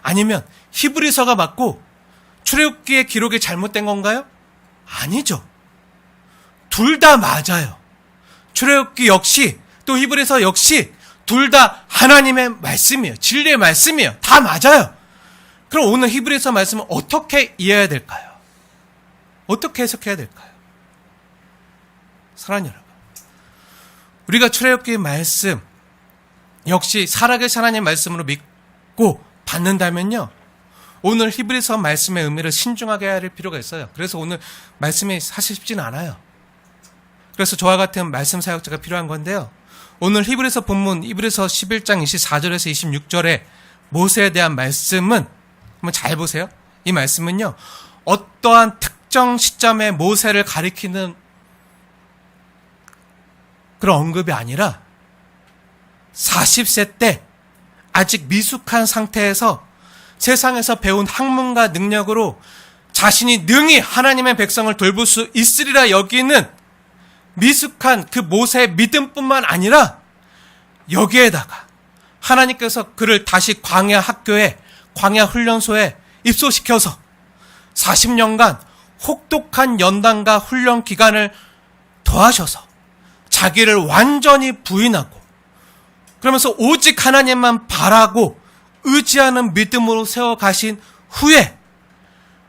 아니면 히브리서가 맞고 출애굽기의 기록이 잘못된 건가요? 아니죠. 둘 다 맞아요. 출애굽기 역시 또 히브리서 역시 둘 다 하나님의 말씀이에요. 진리의 말씀이에요. 다 맞아요. 그럼 오늘 히브리서 말씀은 어떻게 이해해야 될까요? 어떻게 해석해야 될까요? 사랑하는 여러분, 우리가 출애굽기의 말씀 역시 살아계신 하나님의 말씀으로 믿고 받는다면요, 오늘 히브리서 말씀의 의미를 신중하게 해야 할 필요가 있어요. 그래서 오늘 말씀이 사실 쉽지는 않아요. 그래서 저와 같은 말씀 사역자가 필요한 건데요, 오늘 히브리서 본문 히브리서 11장 24절에서 26절에 모세에 대한 말씀은 한번 잘 보세요. 이 말씀은요, 어떠한 특정 시점에 모세를 가리키는 그런 언급이 아니라 40세 때 아직 미숙한 상태에서 세상에서 배운 학문과 능력으로 자신이 능히 하나님의 백성을 돌볼 수 있으리라 여기는 미숙한 그 모세의 믿음뿐만 아니라 여기에다가 하나님께서 그를 다시 광야 학교에, 광야 훈련소에 입소시켜서 40년간 혹독한 연단과 훈련 기간을 더하셔서 자기를 완전히 부인하고 그러면서 오직 하나님만 바라고 의지하는 믿음으로 세워가신 후에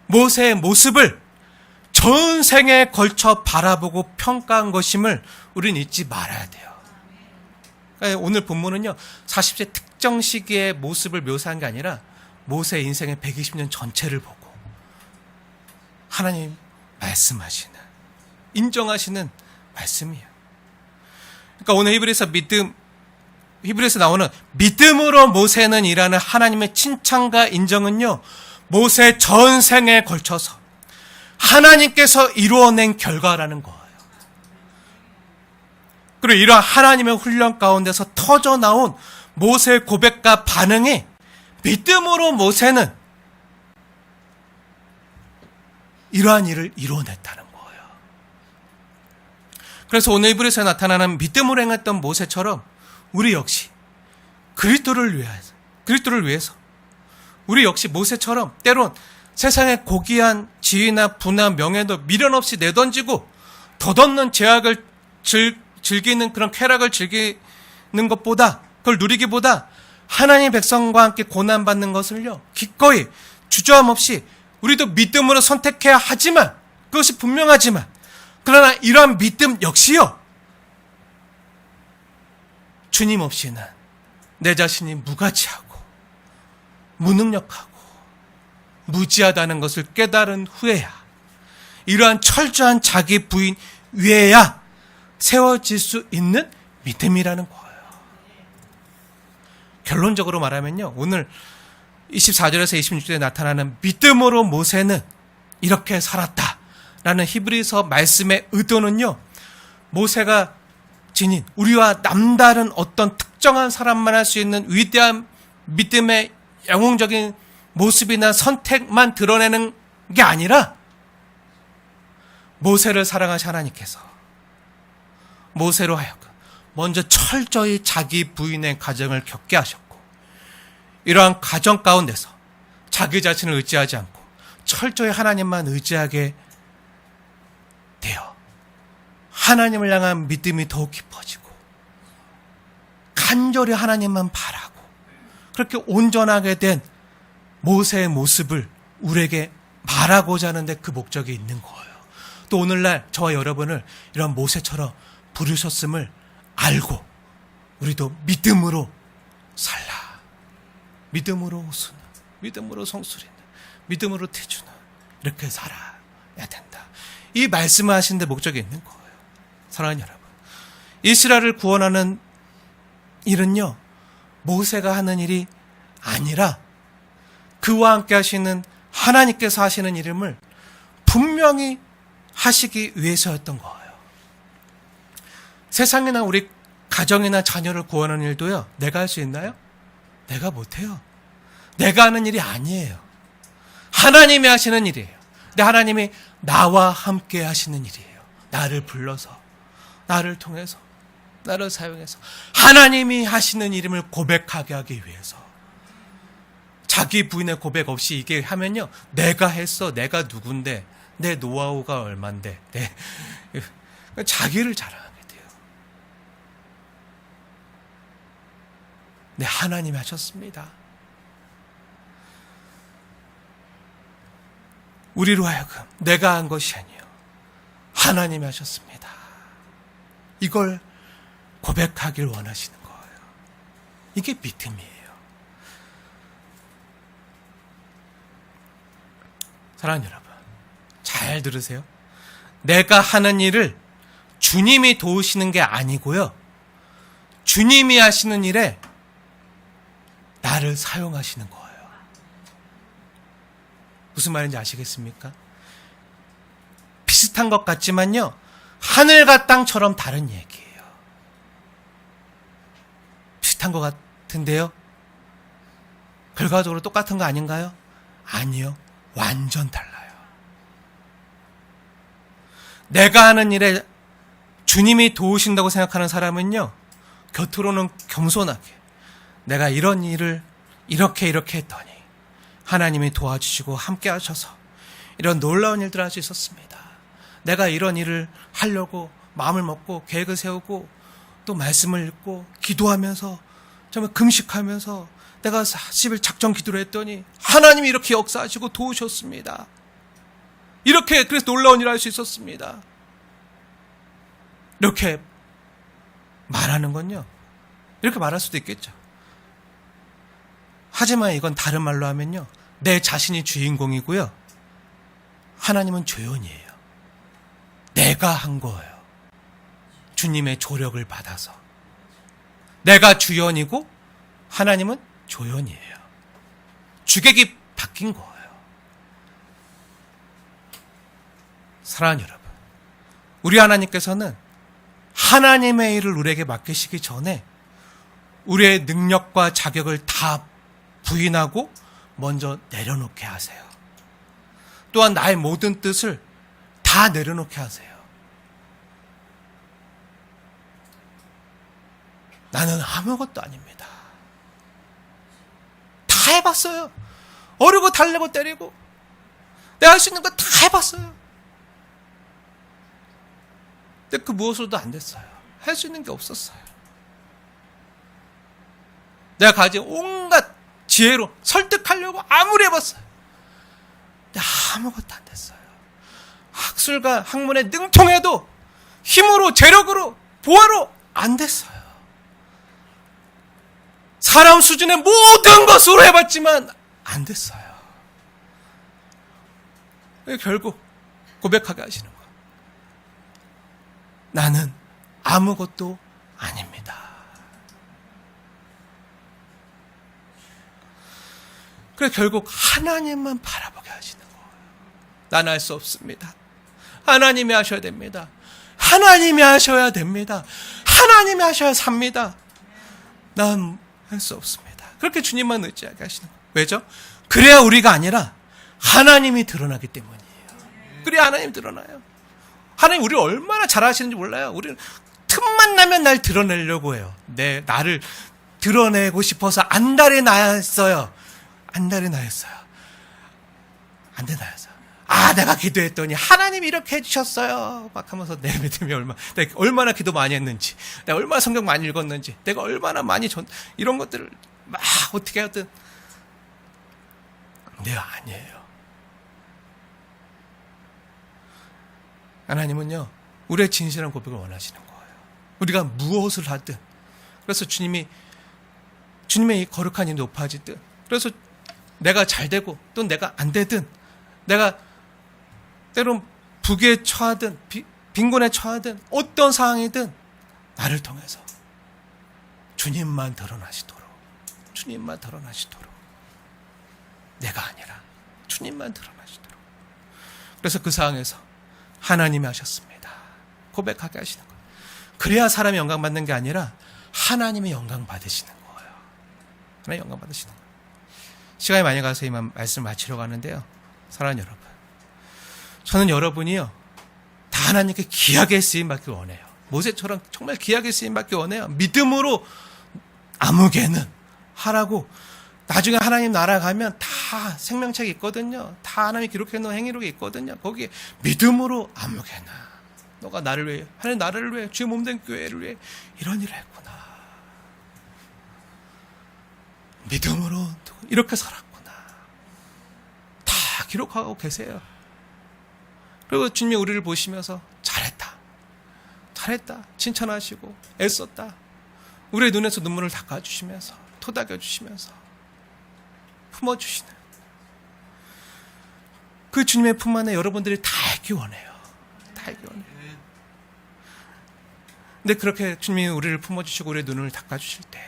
모세의 모습을 전생에 걸쳐 바라보고 평가한 것임을 우리는 잊지 말아야 돼요. 그러니까 오늘 본문은요, 40세 특정 시기의 모습을 묘사한 게 아니라 모세의 인생의 120년 전체를 보고 하나님 말씀하시는, 인정하시는 말씀이에요. 그러니까 오늘 히브리서에 나오는 믿음으로 모세는 이라는 하나님의 칭찬과 인정은요, 모세 전생에 걸쳐서 하나님께서 이루어낸 결과라는 거예요. 그리고 이러한 하나님의 훈련 가운데서 터져 나온 모세의 고백과 반응이 믿음으로 모세는 이러한 일을 이루어냈다는 거예요. 그래서 오늘 히브리서에 나타나는 믿음으로 행했던 모세처럼 우리 역시 그리스도를 위해서 우리 역시 모세처럼 때론 세상의 고귀한 지위나 부나 명예도 미련 없이 내던지고 덧없는 제약을 즐기는 그런 쾌락을 즐기는 것보다, 그걸 누리기보다 하나님의 백성과 함께 고난받는 것을요, 기꺼이 주저함 없이 우리도 믿음으로 선택해야 하지만, 그것이 분명하지만, 그러나 이러한 믿음 역시요, 주님 없이는 내 자신이 무가치하고 무능력하고 무지하다는 것을 깨달은 후에야 이러한 철저한 자기 부인 위에야 세워질 수 있는 믿음이라는 거예요. 결론적으로 말하면요, 오늘 24절에서 26절에 나타나는 믿음으로 모세는 이렇게 살았다라는 히브리서 말씀의 의도는요, 모세가 지닌 우리와 남다른 어떤 특정한 사람만 할 수 있는 위대한 믿음의 영웅적인 모습이나 선택만 드러내는 게 아니라 모세를 사랑하신 하나님께서 모세로 하여금 먼저 철저히 자기 부인의 가정을 겪게 하셨고, 이러한 가정 가운데서 자기 자신을 의지하지 않고 철저히 하나님만 의지하게 되어 하나님을 향한 믿음이 더욱 깊어지고 간절히 하나님만 바라고 그렇게 온전하게 된 모세의 모습을 우리에게 말하고자 하는데 그 목적이 있는 거예요. 또 오늘날 저와 여러분을 이런 모세처럼 부르셨음을 알고 우리도 믿음으로 살라. 믿음으로 호수는, 믿음으로 성수리는, 믿음으로 태주는 이렇게 살아야 된다. 이 말씀을 하시는데 목적이 있는 거예요. 사랑하는 여러분, 이스라엘을 구원하는 일은요, 모세가 하는 일이 아니라 그와 함께 하시는 하나님께서 하시는 일임을 분명히 하시기 위해서였던 거예요. 세상이나 우리 가정이나 자녀를 구원하는 일도요, 내가 할 수 있나요? 내가 못해요. 내가 하는 일이 아니에요. 하나님이 하시는 일이에요. 근데 하나님이 나와 함께 하시는 일이에요. 나를 불러서, 나를 통해서, 나를 사용해서 하나님이 하시는 일임을 고백하게 하기 위해서. 자기 부인의 고백 없이 이게 하면요, 내가 했어, 내가 누군데, 내 노하우가 얼만데, 자기를 자랑하게 돼요. 네, 하나님이 하셨습니다. 우리로 하여금 내가 한 것이 아니요, 하나님이 하셨습니다. 이걸 고백하길 원하시는 거예요. 이게 믿음이에요. 사랑하는 여러분, 잘 들으세요. 내가 하는 일을 주님이 도우시는 게 아니고요, 주님이 하시는 일에 나를 사용하시는 거예요. 무슨 말인지 아시겠습니까? 비슷한 것 같지만요, 하늘과 땅처럼 다른 얘기예요. 비슷한 것 같은데요, 결과적으로 똑같은 거 아닌가요? 아니요, 완전 달라요. 내가 하는 일에 주님이 도우신다고 생각하는 사람은요, 겉으로는 겸손하게 내가 이런 일을 이렇게 했더니 하나님이 도와주시고 함께 하셔서 이런 놀라운 일들을 할 수 있었습니다. 내가 이런 일을 하려고 마음을 먹고 계획을 세우고 또 말씀을 읽고 기도하면서 정말 금식하면서 내가 40일 작정 기도를 했더니 하나님이 이렇게 역사하시고 도우셨습니다. 이렇게 그래서 놀라운 일을 할 수 있었습니다. 이렇게 말하는 건요, 이렇게 말할 수도 있겠죠. 하지만 이건 다른 말로 하면요, 내 자신이 주인공이고요, 하나님은 조연이에요. 내가 한 거예요. 주님의 조력을 받아서. 내가 주연이고 하나님은 조연이에요. 주객이 바뀐 거예요. 사랑하는 여러분, 우리 하나님께서는 하나님의 일을 우리에게 맡기시기 전에 우리의 능력과 자격을 다 부인하고 먼저 내려놓게 하세요. 또한 나의 모든 뜻을 다 내려놓게 하세요. 나는 아무것도 아닙니다. 다 해봤어요. 어르고 달래고 때리고 내가 할 수 있는 거 다 해봤어요. 근데 그 무엇으로도 안 됐어요. 할 수 있는 게 없었어요. 내가 가진 온갖 지혜로 설득하려고 아무리 해봤어요. 근데 아무것도 안 됐어요. 학술과 학문에 능통해도 힘으로, 재력으로, 보화로 안 됐어요. 사람 수준의 모든 것으로 해봤지만 안 됐어요. 결국 고백하게 하시는 거예요. 나는 아무것도 아닙니다. 그래 결국 하나님만 바라보게 하시는 거예요. 난 할 수 없습니다. 하나님이 하셔야 됩니다. 하나님이 하셔야 됩니다. 하나님이 하셔야 삽니다. 난 할 수 없습니다. 그렇게 주님만 의지하게 하시는 거예요. 왜죠? 그래야 우리가 아니라 하나님이 드러나기 때문이에요. 그래야 하나님이 드러나요. 하나님 우리를 얼마나 잘하시는지 몰라요. 우리는 틈만 나면 날 드러내려고 해요. 나를 드러내고 싶어서 안달이 나였어요. 안달이 나였어요. 안달이 나였어요. 내가 기도했더니 하나님이 이렇게 해주셨어요. 막 하면서 내 믿음이 내가 얼마나 기도 많이 했는지, 내가 얼마나 성경 많이 읽었는지, 내가 얼마나 많이 이런 것들을 막 어떻게 하든. 네, 아니에요. 하나님은요, 우리의 진실한 고백을 원하시는 거예요. 우리가 무엇을 하든. 그래서 주님의 이 거룩한 이 높아지든, 그래서 내가 잘 되고 또 내가 안 되든, 내가 때론 부귀에 처하든 빈곤에 처하든 어떤 상황이든 나를 통해서 주님만 드러나시도록, 주님만 드러나시도록, 내가 아니라 주님만 드러나시도록. 그래서 그 상황에서 하나님이 하셨습니다. 고백하게 하시는 거예요. 그래야 사람이 영광 받는 게 아니라 하나님이 영광 받으시는 거예요. 하나님 영광 받으시는 거예요. 시간이 많이 가서 이만 말씀을 마치려고 하는데요. 사랑하는 여러분, 저는 여러분이요 다 하나님께 귀하게 쓰임받길 원해요. 모세처럼 정말 귀하게 쓰임받길 원해요. 믿음으로 아무개는 하라고. 나중에 하나님 나라 가면 다 생명책이 있거든요. 다 하나님이 기록해 놓은 행위록이 있거든요. 거기에 믿음으로 아무개나 너가 나를 위해, 하나님 나라를 위해, 주의 몸된 교회를 위해 이런 일을 했구나. 믿음으로 이렇게 살았구나. 다 기록하고 계세요. 그리고 주님이 우리를 보시면서 잘했다, 잘했다 칭찬하시고 애썼다. 우리의 눈에서 눈물을 닦아주시면서 토닥여주시면서 품어주시는 그 주님의 품 안에 여러분들이 다 있기 원해요. 다 있기 원해요. 근데 그렇게 주님이 우리를 품어주시고 우리의 눈을 닦아주실 때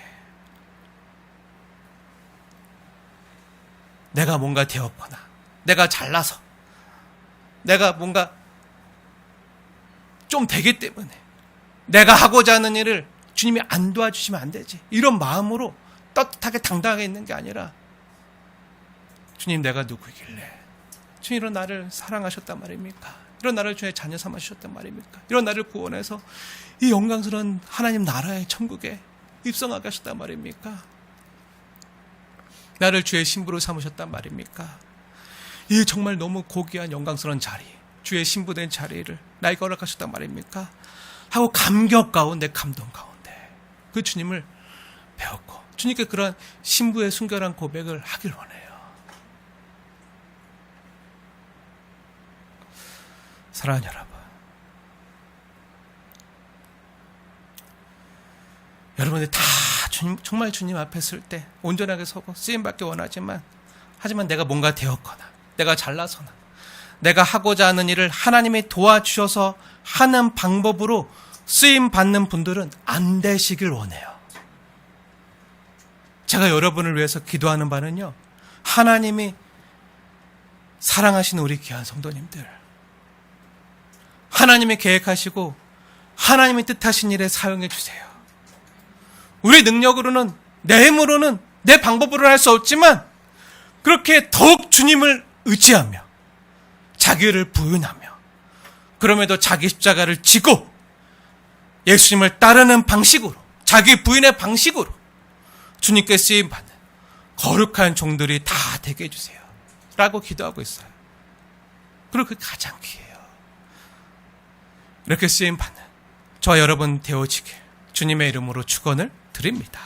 내가 뭔가 되었거나 내가 잘나서 내가 뭔가 좀 되기 때문에 내가 하고자 하는 일을 주님이 안 도와주시면 안 되지, 이런 마음으로 떳떳하게 당당하게 있는 게 아니라 주님 내가 누구이길래 주님 이런 나를 사랑하셨단 말입니까? 이런 나를 주의 자녀 삼으셨단 말입니까? 이런 나를 구원해서 이 영광스러운 하나님 나라의 천국에 입성하게 하셨단 말입니까? 나를 주의 신부로 삼으셨단 말입니까? 이 정말 너무 고귀한 영광스러운 자리, 주의 신부된 자리를 나에게 허락하셨단 말입니까? 하고 감격 가운데, 감동 가운데 그 주님을 배웠고 주님께 그런 신부의 순결한 고백을 하길 원해요. 사랑하는 여러분, 여러분들 다 정말 주님 앞에 설 때 온전하게 서고 쓰임받기 원하지만, 하지만 내가 뭔가 되었거나 내가 잘나서나 내가 하고자 하는 일을 하나님이 도와주셔서 하는 방법으로 쓰임받는 분들은 안 되시길 원해요. 제가 여러분을 위해서 기도하는 바는요, 하나님이 사랑하시는 우리 귀한 성도님들, 하나님이 계획하시고 하나님이 뜻하신 일에 사용해 주세요. 우리 능력으로는, 내 힘으로는, 내 방법으로는 할 수 없지만 그렇게 더욱 주님을 의지하며 자기를 부인하며 그럼에도 자기 십자가를 지고 예수님을 따르는 방식으로, 자기 부인의 방식으로 주님께 쓰임받는 거룩한 종들이 다 되게 해주세요 라고 기도하고 있어요. 그리고 그게 가장 귀해요. 이렇게 쓰임받는 저와 여러분 되어지길 주님의 이름으로 축원을 드립니다.